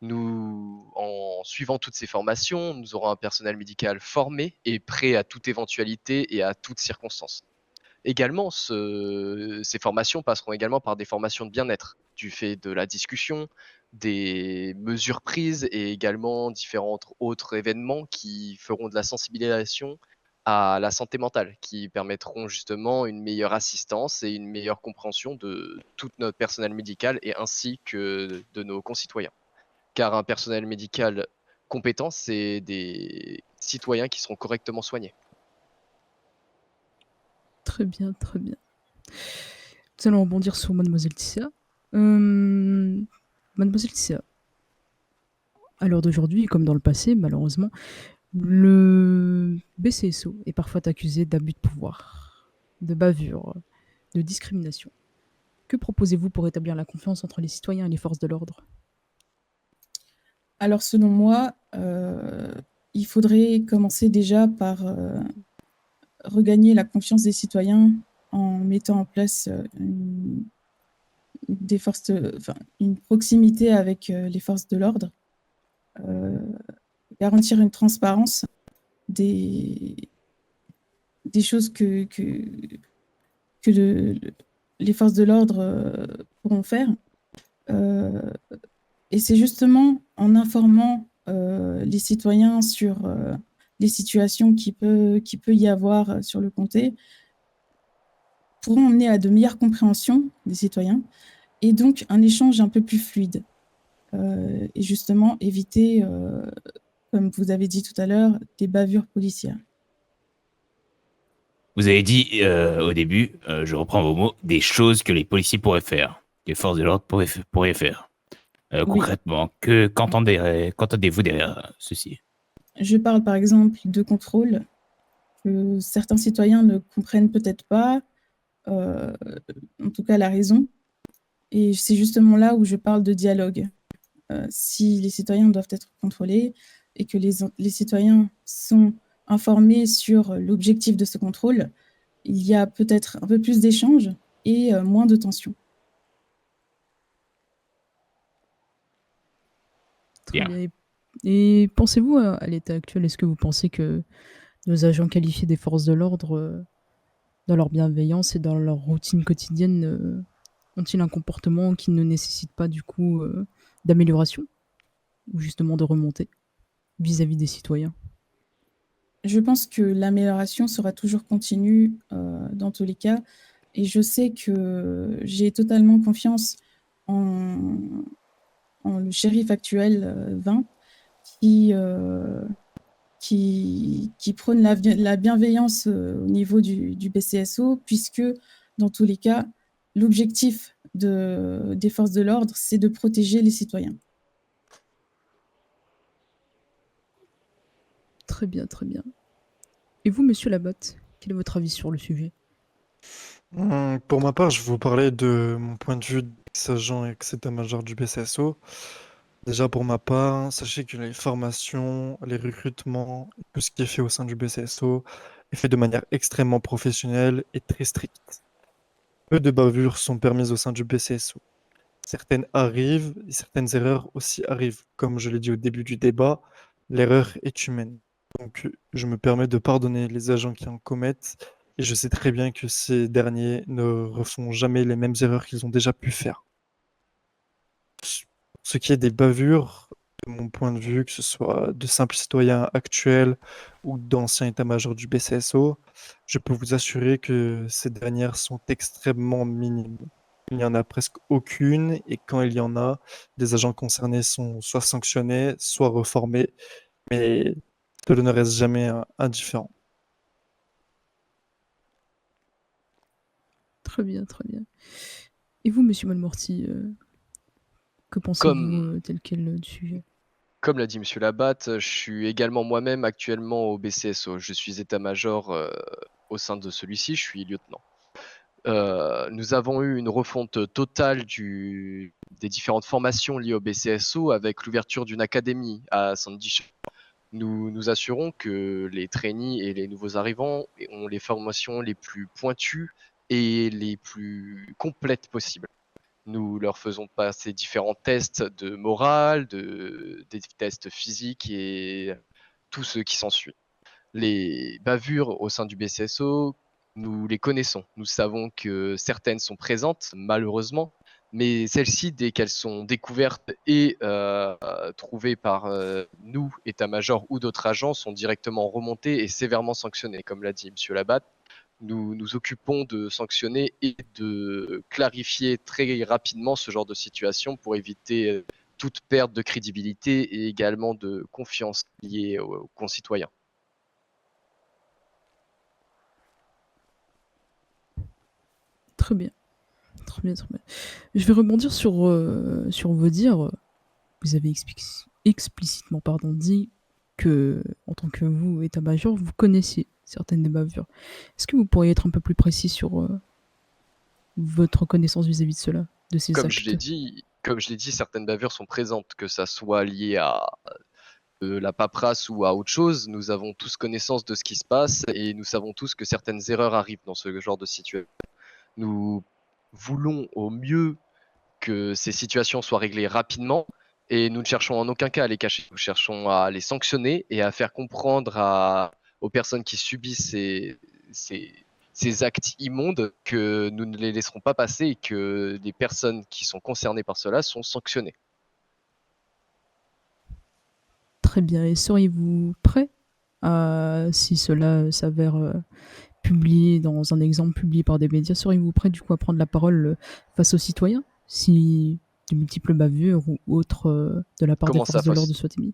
En suivant toutes ces formations, nous aurons un personnel médical formé et prêt à toute éventualité et à toute circonstance. Également, ces formations passeront également par des formations de bien-être, du fait de la discussion, des mesures prises et également différents autres événements qui feront de la sensibilisation à la santé mentale, qui permettront justement une meilleure assistance et une meilleure compréhension de tout notre personnel médical et ainsi que de nos concitoyens. Car un personnel médical compétent, c'est des citoyens qui seront correctement soignés.
Très bien, très bien. Nous allons rebondir sur Mademoiselle Tisséa. Mademoiselle Tisséa, à l'heure d'aujourd'hui, comme dans le passé, malheureusement, le BCSO est parfois accusé d'abus de pouvoir, de bavure, de discrimination. Que proposez-vous pour établir la confiance entre les citoyens et les forces de l'ordre?
Alors selon moi, il faudrait commencer déjà par regagner la confiance des citoyens en mettant en place une proximité avec les forces de l'ordre, garantir une transparence des choses que les forces de l'ordre pourront faire. Et c'est justement en informant les citoyens sur les situations qui peut y avoir sur le comté pourront emmener à de meilleures compréhensions des citoyens et donc un échange un peu plus fluide. Et justement éviter, comme vous avez dit tout à l'heure, des bavures policières.
Vous avez dit au début, je reprends vos mots, des choses que les policiers pourraient faire, que les forces de l'ordre pourraient faire.
Oui.
Concrètement, qu'entendez-vous derrière ceci?
Je parle par exemple de contrôle que certains citoyens ne comprennent peut-être pas, en tout cas la raison. Et c'est justement là où je parle de dialogue. Si les citoyens doivent être contrôlés et que les citoyens sont informés sur l'objectif de ce contrôle, il y a peut-être un peu plus d'échanges et moins de tensions.
Très
Bien.
bien. Et pensez-vous à l'état actuel, est-ce que vous pensez que nos agents qualifiés des forces de l'ordre, dans leur bienveillance et dans leur routine quotidienne, ont-ils un comportement qui ne nécessite pas du coup d'amélioration ou justement de remontée vis-à-vis des citoyens?
Je pense que l'amélioration sera toujours continue dans tous les cas. Et je sais que j'ai totalement confiance en le shérif actuel, 20, qui prône la bienveillance au niveau du BCSO, puisque dans tous les cas, l'objectif des forces de l'ordre, c'est de protéger les citoyens.
Très bien, très bien. Et vous, monsieur Labatte, quel est votre avis sur le sujet?
Pour ma part, je vais vous parler de mon point de vue d'agent ex-état-major du BCSO. Déjà, pour ma part, sachez que les formations, les recrutements, tout ce qui est fait au sein du BCSO est fait de manière extrêmement professionnelle et très stricte. Peu de bavures sont permises au sein du BCSO. Certaines arrivent et certaines erreurs aussi arrivent. Comme je l'ai dit au début du débat, l'erreur est humaine. Donc, je me permets de pardonner les agents qui en commettent et je sais très bien que ces derniers ne refont jamais les mêmes erreurs qu'ils ont déjà pu faire. Ce qui est des bavures, de mon point de vue, que ce soit de simples citoyens actuels ou d'anciens états-majors du BCSO, je peux vous assurer que ces dernières sont extrêmement minimes. Il n'y en a presque aucune, et quand il y en a, des agents concernés sont soit sanctionnés, soit reformés, mais cela ne reste jamais indifférent.
Très bien, très bien. Et vous, monsieur Malmorty, que pensez-vous
Comme,
tel quel du sujet?
comme l'a dit Monsieur Labatte, je suis également moi-même actuellement au BCSO. Je suis état-major au sein de celui-ci, je suis lieutenant. Nous avons eu une refonte totale des différentes formations liées au BCSO avec l'ouverture d'une académie à Sandy Shore. Nous nous assurons que les trainees et les nouveaux arrivants ont les formations les plus pointues et les plus complètes possibles. Nous leur faisons passer différents tests de morale, des tests physiques et tout ce qui s'ensuit. Les bavures au sein du BCSO, nous les connaissons. Nous savons que certaines sont présentes, malheureusement, mais celles-ci, dès qu'elles sont découvertes et trouvées par nous, état-major ou d'autres agents, sont directement remontées et sévèrement sanctionnées. Comme l'a dit M. Labatte, nous nous occupons de sanctionner et de clarifier très rapidement ce genre de situation pour éviter toute perte de crédibilité et également de confiance liée aux concitoyens.
Très bien. Très bien, très bien. Je vais rebondir sur vos dires. Vous avez explicitement dit que, en tant que vous, état-major, vous connaissiez certaines des bavures. Est-ce que vous pourriez être un peu plus précis sur votre connaissance vis-à-vis de cela, de ces
Comme
actes?
je l'ai dit, certaines bavures sont présentes, que ça soit lié à la paperasse ou à autre chose. Nous avons tous connaissance de ce qui se passe et nous savons tous que certaines erreurs arrivent dans ce genre de situation. Nous voulons au mieux que ces situations soient réglées rapidement et nous ne cherchons en aucun cas à les cacher. Nous cherchons à les sanctionner et à faire comprendre aux personnes qui subissent ces actes immondes que nous ne les laisserons pas passer et que les personnes qui sont concernées par cela sont sanctionnées.
Très bien. Et seriez-vous prêt si cela s'avère publié dans un exemple publié par des médias, seriez-vous prêt du coup à prendre la parole face aux citoyens si de multiples bavures ou autres de la part des
Comment ça,
forces de
face
l'ordre soient émises?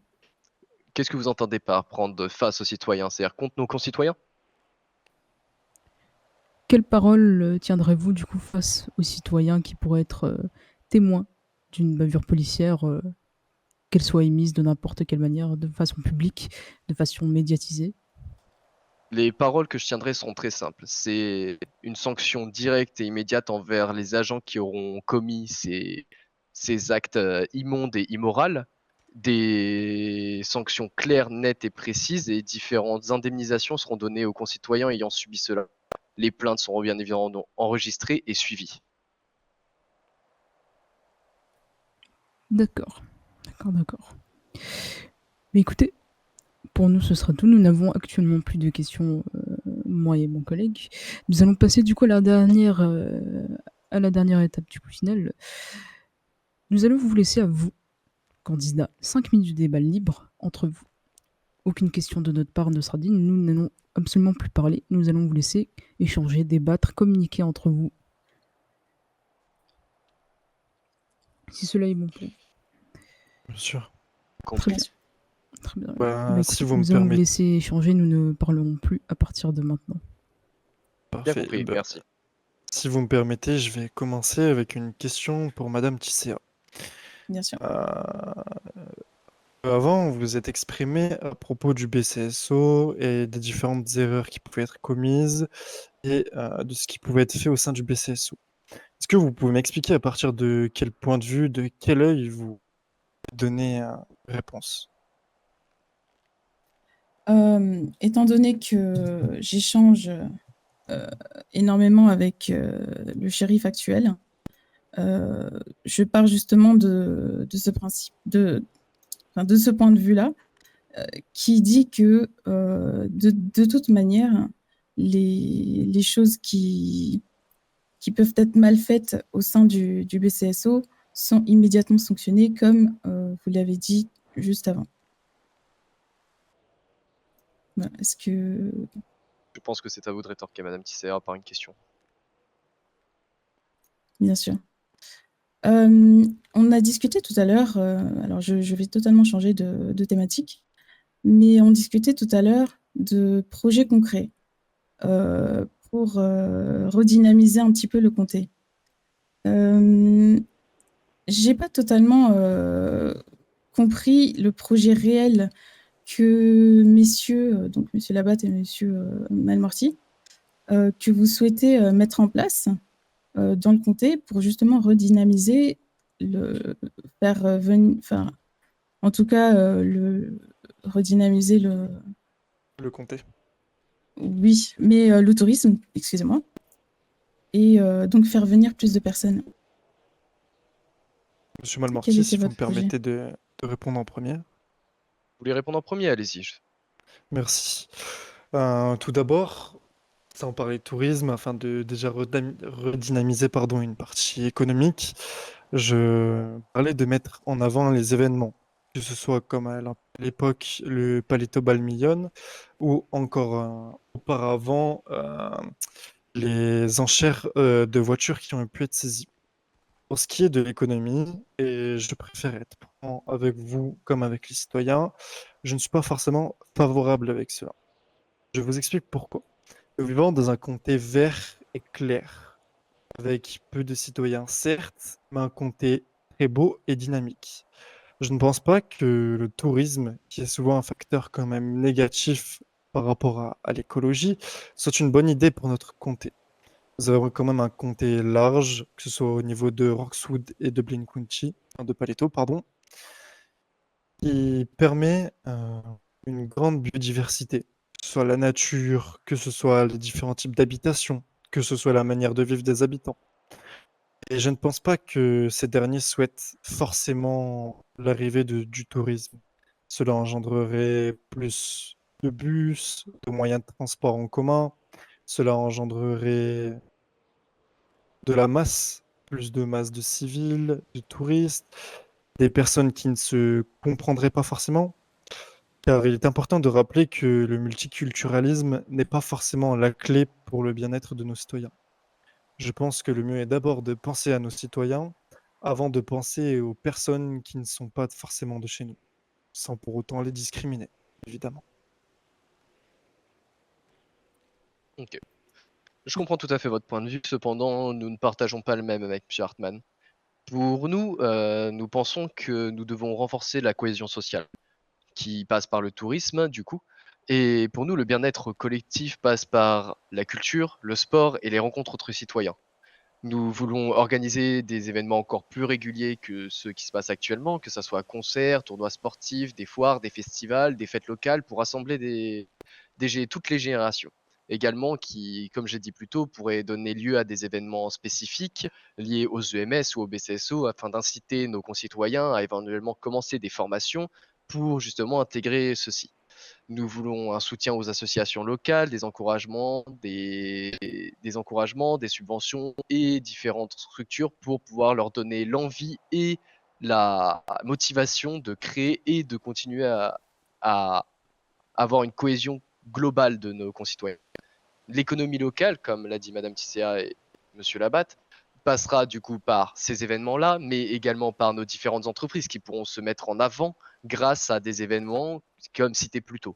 Qu'est-ce que vous entendez par prendre face aux citoyens? C'est-à-dire contre nos concitoyens?
Quelle parole tiendrez-vous du coup face aux citoyens qui pourraient être témoins d'une bavure policière, qu'elle soit émise de n'importe quelle manière, de façon publique, de façon médiatisée?
Les paroles que je tiendrai seront très simples. C'est une sanction directe et immédiate envers les agents qui auront commis ces actes immondes et immoraux, des sanctions claires, nettes et précises, et différentes indemnisations seront données aux concitoyens ayant subi cela. Les plaintes seront bien évidemment enregistrées et suivies.
D'accord, d'accord. Mais écoutez, pour nous, ce sera tout. Nous n'avons actuellement plus de questions, moi et mon collègue. Nous allons passer du coup à la dernière étape du coup finale. Nous allons vous laisser à vous, candidat, 5 minutes de débat libre entre vous. Aucune question de notre part ne sera digne. Nous n'allons absolument plus parler. Nous allons vous laisser échanger, débattre, communiquer entre vous. Si cela est bon pour vous.
Bien sûr.
Très bien. Très bien.
Bah, si vous me
nous allons vous
permettez.
laisser échanger. Nous ne parlerons plus à partir de maintenant.
Bien
Parfait.
compris,
Bah,
merci.
si vous me permettez, je vais commencer avec une question pour Madame Tisséa.
Bien sûr.
Avant, vous vous êtes exprimé à propos du BCSO et des différentes erreurs qui pouvaient être commises et de ce qui pouvait être fait au sein du BCSO. Est-ce que vous pouvez m'expliquer à partir de quel point de vue, de quel œil vous donnez réponse?
Étant donné que j'échange énormément avec le shérif actuel, je pars justement de ce principe, de ce point de vue-là, qui dit que de toute manière, les choses qui peuvent être mal faites au sein du BCSO sont immédiatement sanctionnées, comme vous l'avez dit juste avant. Voilà. Est-ce que...
Je pense que c'est à vous de rétorquer, Madame Tisséa, par une question.
Bien sûr. On a discuté tout à l'heure, alors je vais totalement changer de thématique, mais on discutait tout à l'heure de projets concrets pour redynamiser un petit peu le comté. J'ai pas totalement compris le projet réel que messieurs, donc monsieur Labatte et monsieur Malmorty, que vous souhaitez mettre en place dans le comté pour justement redynamiser, faire venir, enfin, en tout cas, redynamiser
Le comté.
oui, mais le tourisme, excusez-moi, et donc faire venir plus de personnes.
Monsieur
Quel
Malmorty,
était
si vous me
votre projet?
permettez de répondre en premier.
Vous voulez répondre en premier? Allez-y.
Merci. Tout d'abord, Sans parler tourisme, afin de déjà redynamiser une partie économique, je parlais de mettre en avant les événements, que ce soit comme à l'époque le Palito Balmillon ou encore auparavant les enchères de voitures qui ont pu être saisies. Pour ce qui est de l'économie, et je préfère être franc avec vous comme avec les citoyens, je ne suis pas forcément favorable avec cela. Je vous explique pourquoi. Nous vivons dans un comté vert et clair, avec peu de citoyens, certes, mais un comté très beau et dynamique. Je ne pense pas que le tourisme, qui est souvent un facteur quand même négatif par rapport à l'écologie, soit une bonne idée pour notre comté. Nous avons quand même un comté large, que ce soit au niveau de Roxwood et de Blaine County, de Paleto, pardon, qui permet une grande biodiversité, que ce soit la nature, que ce soit les différents types d'habitations, que ce soit la manière de vivre des habitants. Et je ne pense pas que ces derniers souhaitent forcément l'arrivée du tourisme. Cela engendrerait plus de bus, de moyens de transport en commun, cela engendrerait de la masse, plus de masse de civils, de touristes, des personnes qui ne se comprendraient pas forcément. Car il est important de rappeler que le multiculturalisme n'est pas forcément la clé pour le bien-être de nos citoyens. Je pense que le mieux est d'abord de penser à nos citoyens avant de penser aux personnes qui ne sont pas forcément de chez nous, sans pour autant les discriminer, évidemment.
Ok. Je comprends tout à fait votre point de vue, cependant, nous ne partageons pas le même avec M. Hartmann. Pour nous, nous pensons que nous devons renforcer la cohésion sociale, qui passe par le tourisme, du coup. Et pour nous, le bien-être collectif passe par la culture, le sport et les rencontres entre citoyens. Nous voulons organiser des événements encore plus réguliers que ceux qui se passent actuellement, que ce soit concerts, tournois sportifs, des foires, des festivals, des fêtes locales, pour rassembler toutes les générations. Également, qui, comme j'ai dit plus tôt, pourraient donner lieu à des événements spécifiques liés aux EMS ou au BCSO afin d'inciter nos concitoyens à éventuellement commencer des formations pour justement intégrer ceci. Nous voulons un soutien aux associations locales, des encouragements, des subventions et différentes structures pour pouvoir leur donner l'envie et la motivation de créer et de continuer à avoir une cohésion globale de nos concitoyens. L'économie locale, comme l'a dit Madame Tisséa et Monsieur Labatte, passera du coup par ces événements-là, mais également par nos différentes entreprises qui pourront se mettre en avant grâce à des événements comme cité plus tôt.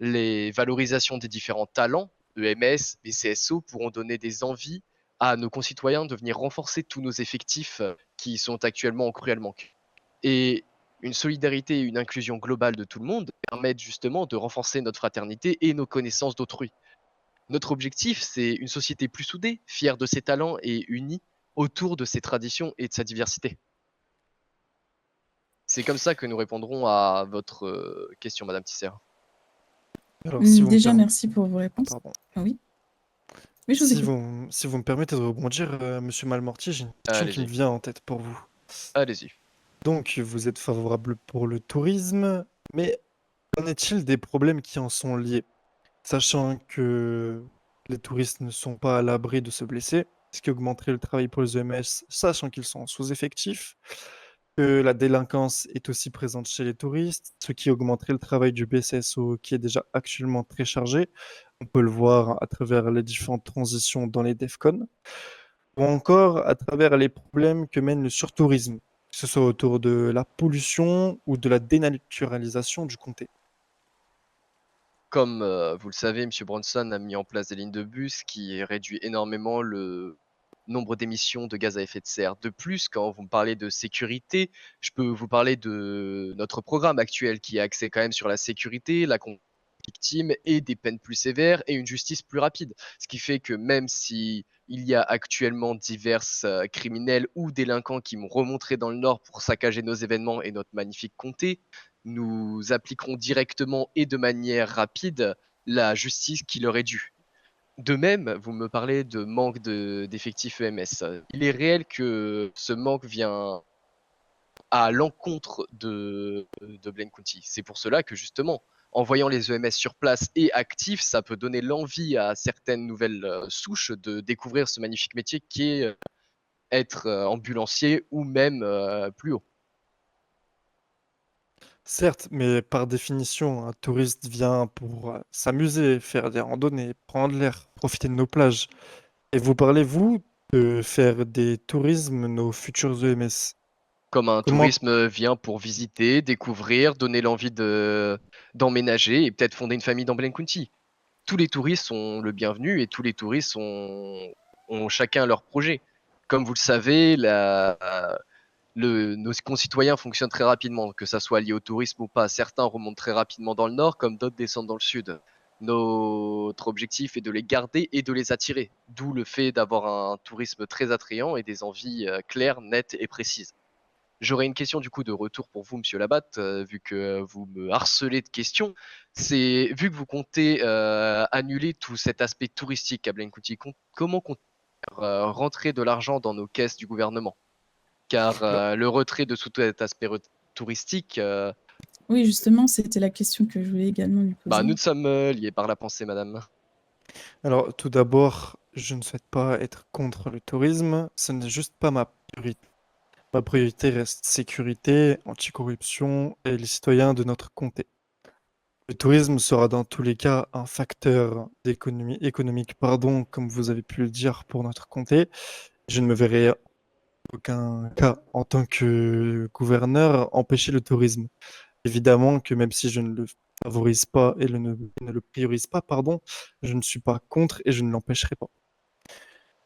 Les valorisations des différents talents, EMS et CSO, pourront donner des envies à nos concitoyens de venir renforcer tous nos effectifs qui sont actuellement en cruel manque. Et une solidarité et une inclusion globale de tout le monde permettent justement de renforcer notre fraternité et nos connaissances d'autrui. Notre objectif, c'est une société plus soudée, fière de ses talents et unie autour de ses traditions et de sa diversité. C'est comme ça que nous répondrons à votre question, Madame Tisser.
Alors, si vous me
Déjà,
perm-
merci pour vos réponses.
Pardon.
Ah oui. Oui, je vous
Si
écoute.
si vous me permettez de rebondir, Monsieur Malmortier, j'ai une question qui me
Allez-y.
vient en tête pour vous.
Allez-y.
Donc, vous êtes favorable pour le tourisme, mais qu'en est-il des problèmes qui en sont liés? Sachant que les touristes ne sont pas à l'abri de se blesser, ce qui augmenterait le travail pour les EMS, sachant qu'ils sont en sous-effectif, que la délinquance est aussi présente chez les touristes, ce qui augmenterait le travail du BCSO qui est déjà actuellement très chargé. On peut le voir à travers les différentes transitions dans les DEFCON, ou encore à travers les problèmes que mène le surtourisme, que ce soit autour de la pollution ou de la dénaturalisation du comté.
Comme vous le savez, M. Bronson a mis en place des lignes de bus qui réduit énormément le nombre d'émissions de gaz à effet de serre. De plus, quand vous me parlez de sécurité, je peux vous parler de notre programme actuel qui est axé quand même sur la sécurité, la victime et des peines plus sévères et une justice plus rapide. Ce qui fait que même si il y a actuellement divers criminels ou délinquants qui m'ont remontré dans le Nord pour saccager nos événements et notre magnifique comté, nous appliquerons directement et de manière rapide la justice qui leur est due. De même, vous me parlez de manque d'effectifs EMS. Il est réel que ce manque vient à l'encontre de Blaine County. C'est pour cela que justement, en voyant les EMS sur place et actifs, ça peut donner l'envie à certaines nouvelles souches de découvrir ce magnifique métier qui est être ambulancier ou même plus haut.
Certes, mais par définition, un touriste vient pour s'amuser, faire des randonnées, prendre l'air, profiter de nos plages. Et vous parlez, vous, de faire des tourismes nos futurs EMS.
Comme un
Comment
tourisme vient pour visiter, découvrir, donner l'envie d'emménager et peut-être fonder une famille dans Blaine County. Tous les touristes sont le bienvenu et tous les touristes ont chacun leur projet. Comme vous le savez, nos concitoyens fonctionnent très rapidement, que ça soit lié au tourisme ou pas. Certains remontent très rapidement dans le nord, comme d'autres descendent dans le sud. Notre objectif est de les garder et de les attirer, d'où le fait d'avoir un tourisme très attrayant et des envies claires, nettes et précises. J'aurais une question du coup de retour pour vous, Monsieur Labatte, vu que vous me harcelez de questions. C'est vu que vous comptez annuler tout cet aspect touristique à Blaine County, comment comptez-vous rentrer de l'argent dans nos caisses du gouvernement? Car
Alors,
le retrait de tout cet aspect touristique,
Oui, justement, c'était la question que je voulais également lui
bah,
poser.
nous sommes liés par la pensée, madame.
alors, tout d'abord, je ne souhaite pas être contre le tourisme, ce n'est juste pas ma priorité. Ma priorité reste sécurité, anticorruption et les citoyens de notre comté. Le tourisme sera dans tous les cas un facteur économique, pardon, comme vous avez pu le dire pour notre comté. Je ne me verrai en aucun cas en tant que gouverneur empêcher le tourisme. Évidemment que même si je ne le favorise pas et ne le priorise pas, pardon, je ne suis pas contre et je ne l'empêcherai pas.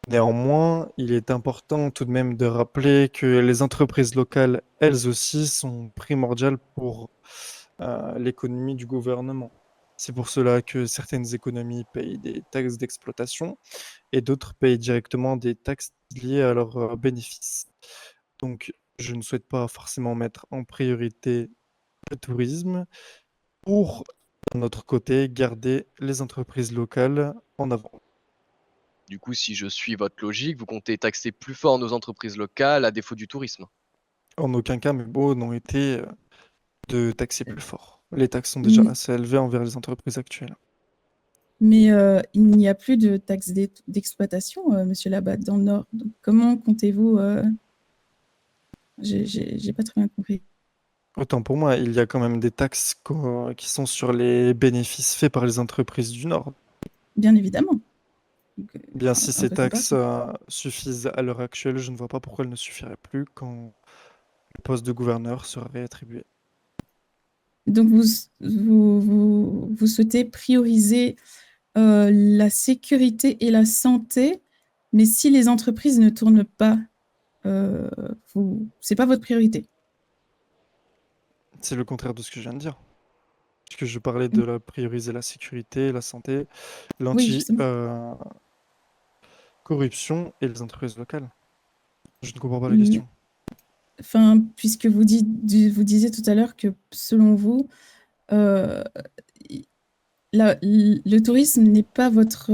Néanmoins, il est important tout de même de rappeler que les entreprises locales, elles aussi, sont primordiales pour l'économie du gouvernement. C'est pour cela que certaines économies payent des taxes d'exploitation et d'autres payent directement des taxes liées à leurs bénéfices. Donc, je ne souhaite pas forcément mettre en priorité le tourisme pour, d'un autre côté, garder les entreprises locales en avant.
Du coup, si je suis votre logique, vous comptez taxer plus fort nos entreprises locales à défaut du tourisme.
En aucun cas, mes mots n'ont été de taxer plus fort. Les taxes sont déjà
Mm.
assez élevées envers les entreprises actuelles.
Mais il n'y a plus de taxes d'exploitation, Monsieur Labatte, dans le Nord. Donc, comment comptez-vous J'ai pas très bien compris.
Autant pour moi, il y a quand même des taxes qui sont sur les bénéfices faits par les entreprises du Nord.
Bien évidemment. Donc,
Bien, si
un
ces
peu comme
taxes
partout.
suffisent à l'heure actuelle, je ne vois pas pourquoi elles ne suffiraient plus quand le poste de gouverneur sera réattribué.
Donc, vous souhaitez prioriser la sécurité et la santé, mais si les entreprises ne tournent pas, c'est pas votre priorité.
C'est le contraire de ce que je viens de dire. Puisque je parlais de prioriser la sécurité, la santé,
Oui, justement.
l'anti-corruption et les entreprises locales. Je ne comprends pas la
Mm.
question.
Enfin, puisque vous disiez tout à l'heure que selon vous, euh, le tourisme n'est pas votre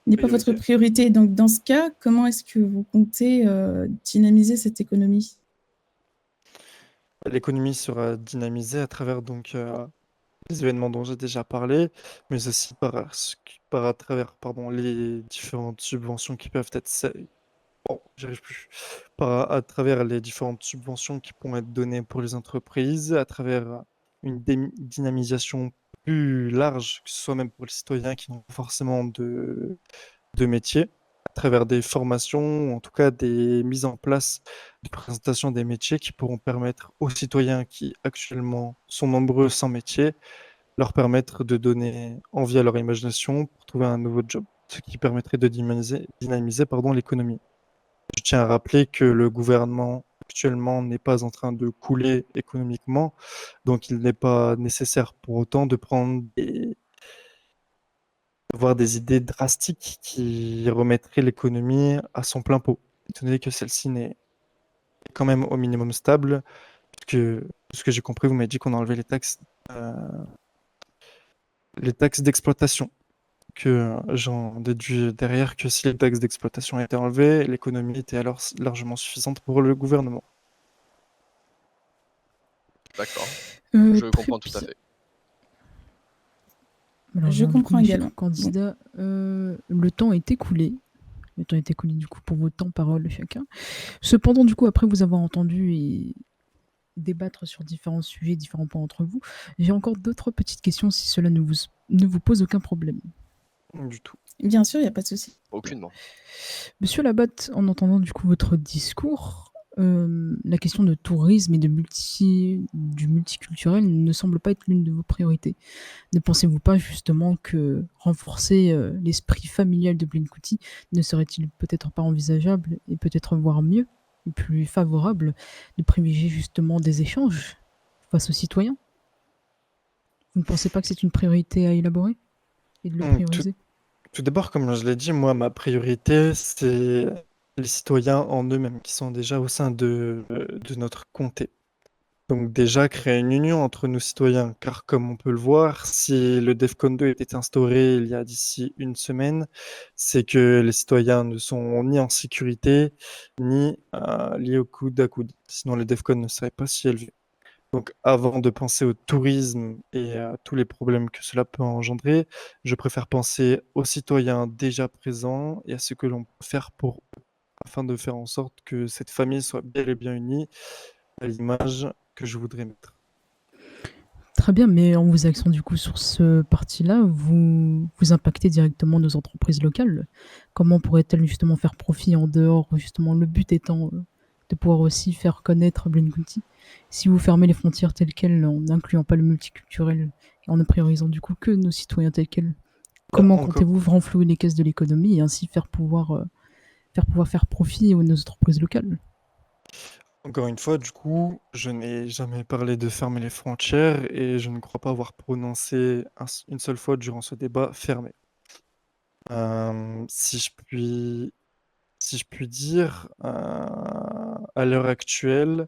Priorité.
priorité. Donc, dans ce cas, comment est-ce que vous comptez dynamiser cette économie?
L'économie sera dynamisée à travers les événements dont j'ai déjà parlé, mais aussi à travers les différentes subventions qui peuvent être bon, j'y arrive plus. À travers les différentes subventions qui pourront être données pour les entreprises, à travers une dynamisation plus large, que ce soit même pour les citoyens qui n'ont pas forcément de métier, à travers des formations, ou en tout cas des mises en place de présentation des métiers qui pourront permettre aux citoyens qui actuellement sont nombreux sans métier, leur permettre de donner envie à leur imagination pour trouver un nouveau job, ce qui permettrait de dynamiser l'économie. Je tiens à rappeler que le gouvernement actuellement n'est pas en train de couler économiquement, donc il n'est pas nécessaire pour autant de avoir des idées drastiques qui remettraient l'économie à son plein pot, étant donné que celle-ci n'est quand même au minimum stable, puisque de ce que j'ai compris, vous m'avez dit qu'on a enlevé les taxes d'exploitation. Que j'en déduis derrière que si les taxes d'exploitation étaient enlevées, l'économie était alors largement suffisante pour le gouvernement.
D'accord,
Très
je comprends tout à
bien.
fait.
Je
Du coup,
comprends
mes chers
également. Bon,
candidats, le temps est écoulé. Le temps est écoulé du coup pour vos temps parole chacun. Cependant, du coup, après vous avoir entendu et débattre sur différents sujets, différents points entre vous, j'ai encore d'autres petites questions si cela ne vous pose aucun problème.
Du tout.
bien sûr, il n'y a pas de souci.
Aucunement.
Monsieur Labatte, en entendant du coup votre discours, la question de tourisme et du multiculturel ne semble pas être l'une de vos priorités. Ne pensez-vous pas justement que renforcer l'esprit familial de Blinkouti ne serait-il peut-être pas envisageable et peut-être voire mieux et plus favorable de privilégier justement des échanges face aux citoyens? Vous ne pensez pas que c'est une priorité à élaborer et de le
Tout,
prioriser?
tout d'abord, comme je l'ai dit, moi, ma priorité, c'est les citoyens en eux-mêmes qui sont déjà au sein de notre comté. Donc déjà, créer une union entre nos citoyens, car comme on peut le voir, si le DEFCON 2 était instauré il y a d'ici une semaine, c'est que les citoyens ne sont ni en sécurité, ni liés au coude à coude. Sinon, le DEFCON ne serait pas si élevé. Donc avant de penser au tourisme et à tous les problèmes que cela peut engendrer, je préfère penser aux citoyens déjà présents et à ce que l'on peut faire pour eux, afin de faire en sorte que cette famille soit bel et bien unie à l'image que je voudrais mettre.
Très bien, mais en vous axant du coup sur ce parti-là, vous impactez directement nos entreprises locales. Comment pourraient-elles justement faire profit en dehors, justement, le but étant de pouvoir aussi faire connaître Blinkouti? Si vous fermez les frontières telles quelles, en n'incluant pas le multiculturel et en ne priorisant du coup que nos citoyens tels quels, comment
Encore,
comptez-vous renflouer les caisses de l'économie et ainsi faire pouvoir faire profit aux nos entreprises locales?
encore une fois, du coup, je n'ai jamais parlé de fermer les frontières et je ne crois pas avoir prononcé une seule fois durant ce débat fermé. Euh, si je puis, si je puis dire, à l'heure actuelle,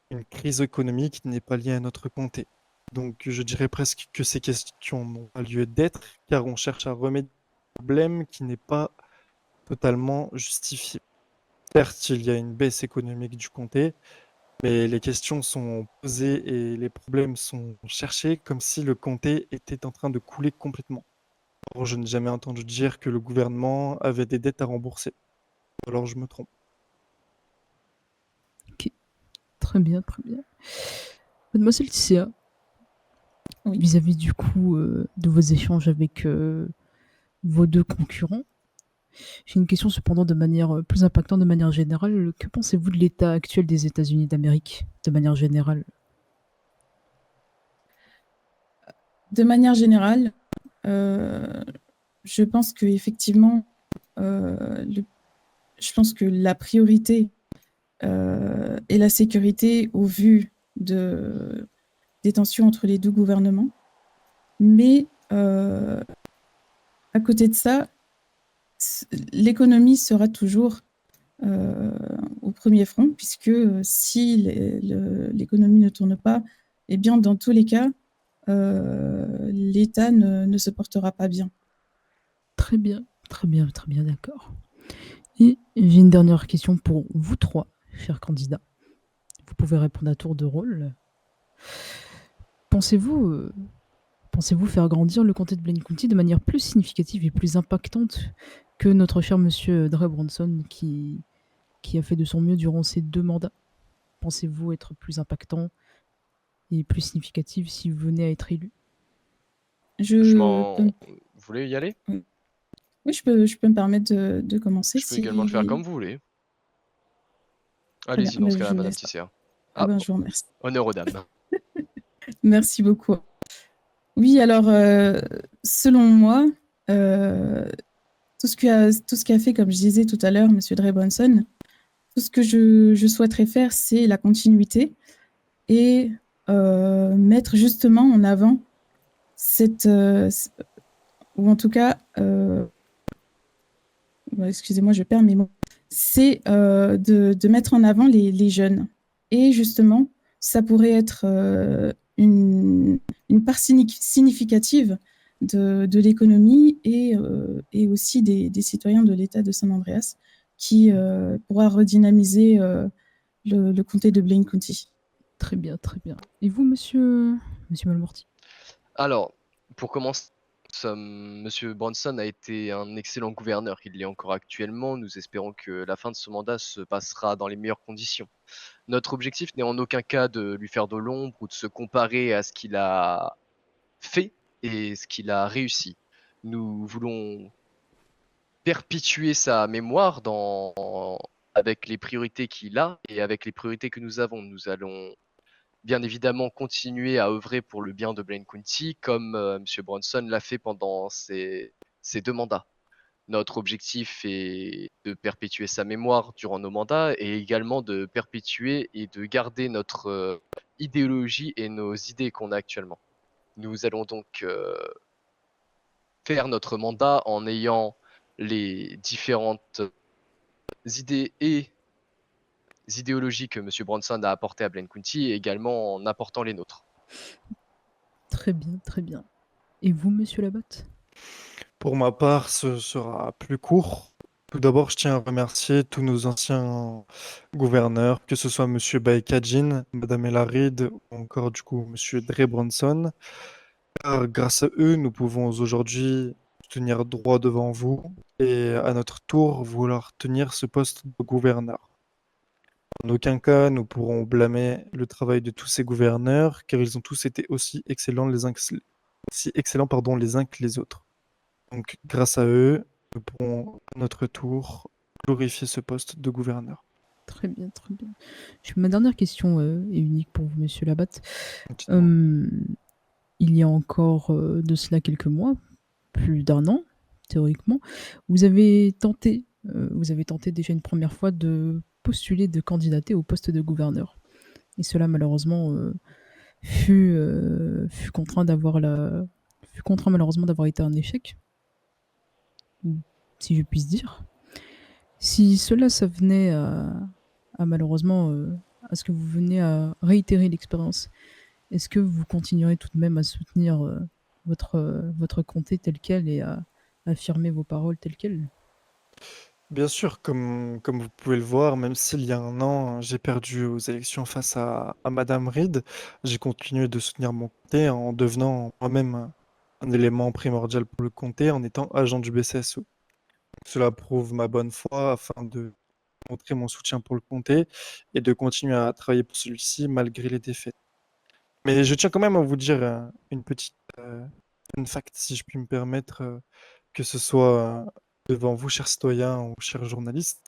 une crise économique n'est pas liée à notre comté. Donc, je dirais presque que ces questions n'ont pas lieu d'être, car on cherche à remettre un problème qui n'est pas totalement justifié. Certes, il y a une baisse économique du comté, mais les questions sont posées et les problèmes sont cherchés comme si le comté était en train de couler complètement. Or, je n'ai jamais entendu dire que le gouvernement avait des dettes à rembourser. Alors, je me trompe.
Ok, très bien, très bien. Mademoiselle Tisséa,
Oui.
vis-à-vis du coup de vos échanges avec vos deux concurrents, j'ai une question cependant de manière plus impactante, de manière générale. Que pensez-vous de l'état actuel des États-Unis d'Amérique, de manière générale?
De manière générale, je pense que effectivement, je pense que la priorité est la sécurité au vu des tensions entre les deux gouvernements. Mais à côté de ça, l'économie sera toujours au premier front, puisque si l'économie ne tourne pas, eh bien, dans tous les cas, l'État ne se portera pas bien.
Très bien, très bien, très bien, d'accord. Et j'ai une dernière question pour vous trois, chers candidats. Vous pouvez répondre à tour de rôle. Pensez-vous faire grandir le comté de Blaine County de manière plus significative et plus impactante que notre cher monsieur Dre Bronson qui a fait de son mieux durant ses 2 mandats? Pensez-vous être plus impactant et plus significatif si vous venez à être élu?
Vous voulez y aller?
Oui, je peux me permettre de commencer.
Je peux également le faire comme vous voulez. Allez-y,
bien,
dans ce
je
cas-là,
vous
Madame
laisse.
Tisséa.
Je vous remercie.
Honneur aux dames.
Merci beaucoup. Oui, alors, selon moi, tout ce qu'a fait, comme je disais tout à l'heure, monsieur Dre Bronson, tout ce que je souhaiterais faire, c'est la continuité et mettre justement en avant cette, ou en tout cas, excusez-moi, je perds mes mots, c'est de mettre en avant les jeunes. Et justement, ça pourrait être une part significative de l'économie et aussi des citoyens de l'État de San Andreas qui pourra redynamiser le comté de Blaine County.
Très bien, très bien. Et vous, monsieur Malmorty?
Alors, pour commencer, Monsieur Bronson a été un excellent gouverneur. Il l'est encore actuellement. Nous espérons que la fin de ce mandat se passera dans les meilleures conditions. Notre objectif n'est en aucun cas de lui faire de l'ombre ou de se comparer à ce qu'il a fait et ce qu'il a réussi. Nous voulons perpétuer sa mémoire avec les priorités qu'il a et avec les priorités que nous avons. Nous allons bien évidemment continuer à œuvrer pour le bien de Blaine County comme M. Bronson l'a fait pendant ses 2 mandats. Notre objectif est de perpétuer sa mémoire durant nos mandats et également de perpétuer et de garder notre idéologie et nos idées qu'on a actuellement. Nous allons donc faire notre mandat en ayant les différentes idées et idéologies que M. Bronson a apportées à Blaine County et également en apportant les nôtres.
Très bien, très bien. Et vous, monsieur Labatte?
Pour ma part, ce sera plus court. Tout d'abord, je tiens à remercier tous nos anciens gouverneurs, que ce soit Monsieur Baekadjin, Madame Elarid ou encore du coup Monsieur Dre Bronson. Car grâce à eux, nous pouvons aujourd'hui tenir droit devant vous et à notre tour vouloir tenir ce poste de gouverneur. En aucun cas, nous pourrons blâmer le travail de tous ces gouverneurs, car ils ont tous été aussi excellents les uns les uns que les autres. Donc, grâce à eux, nous pourrons à notre tour glorifier ce poste de gouverneur.
Très bien, très bien. Ma dernière question est unique pour vous, monsieur Labatte.
Dites-moi.
Il y a encore de cela quelques mois, plus d'1 an, théoriquement, vous avez tenté déjà une première fois de postuler, de candidater au poste de gouverneur. Et cela, malheureusement, fut contraint malheureusement d'avoir été un échec, si je puis dire. Si cela, ça venait à malheureusement à ce que vous veniez à réitérer l'expérience, est-ce que vous continuerez tout de même à soutenir votre comté tel quel et à affirmer vos paroles telles quelles?
Bien sûr, comme vous pouvez le voir, même s'il y a 1 an, j'ai perdu aux élections face à Madame Reid, j'ai continué de soutenir mon comté en devenant moi-même un élément primordial pour le comté en étant agent du BCSO. Cela prouve ma bonne foi afin de montrer mon soutien pour le comté et de continuer à travailler pour celui-ci malgré les défaites. Mais je tiens quand même à vous dire une petite fun fact, si je puis me permettre, que ce soit devant vous, chers citoyens ou chers journalistes,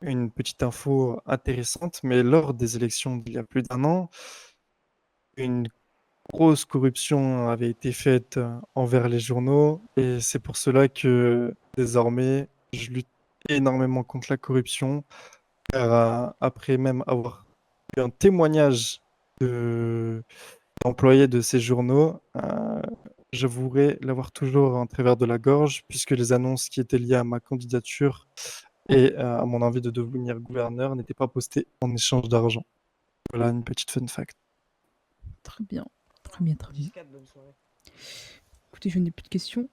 une petite info intéressante, mais lors des élections d'il y a plus d'1 an, une grosse corruption avait été faite envers les journaux et c'est pour cela que désormais, je lutte énormément contre la corruption, car après même avoir eu un témoignage d'employés de ces journaux, j'avouerai l'avoir toujours en travers de la gorge, puisque les annonces qui étaient liées à ma candidature et à mon envie de devenir gouverneur n'étaient pas postées en échange d'argent. Voilà une petite fun fact.
Très bien, très bien, très bien. Écoutez, je n'ai plus de questions.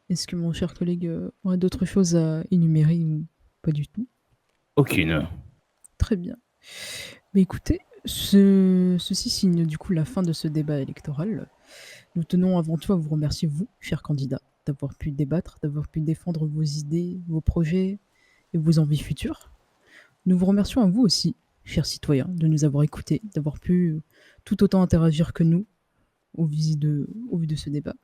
Est-ce que mon cher collègue aurait d'autres choses à énumérer ou pas du tout?
Aucune.
Très bien. Mais écoutez, ceci signe du coup la fin de ce débat électoral. Nous tenons avant tout à vous remercier, vous, chers candidats, d'avoir pu débattre, d'avoir pu défendre vos idées, vos projets et vos envies futures. Nous vous remercions à vous aussi, chers citoyens, de nous avoir écoutés, d'avoir pu tout autant interagir que nous au vu de ce débat.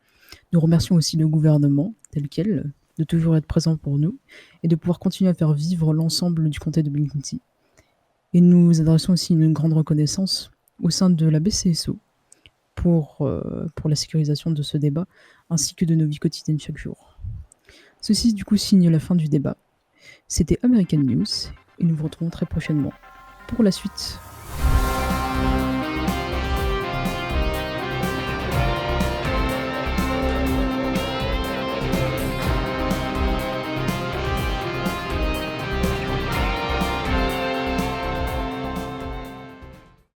Nous remercions aussi le gouvernement tel quel, de toujours être présent pour nous et de pouvoir continuer à faire vivre l'ensemble du comté de Blaine County. Et nous adressons aussi une grande reconnaissance au sein de la BCSO pour la sécurisation de ce débat, ainsi que de nos vies quotidiennes chaque jour. Ceci, du coup, signe la fin du débat. C'était American News, et nous vous retrouvons très prochainement pour la suite.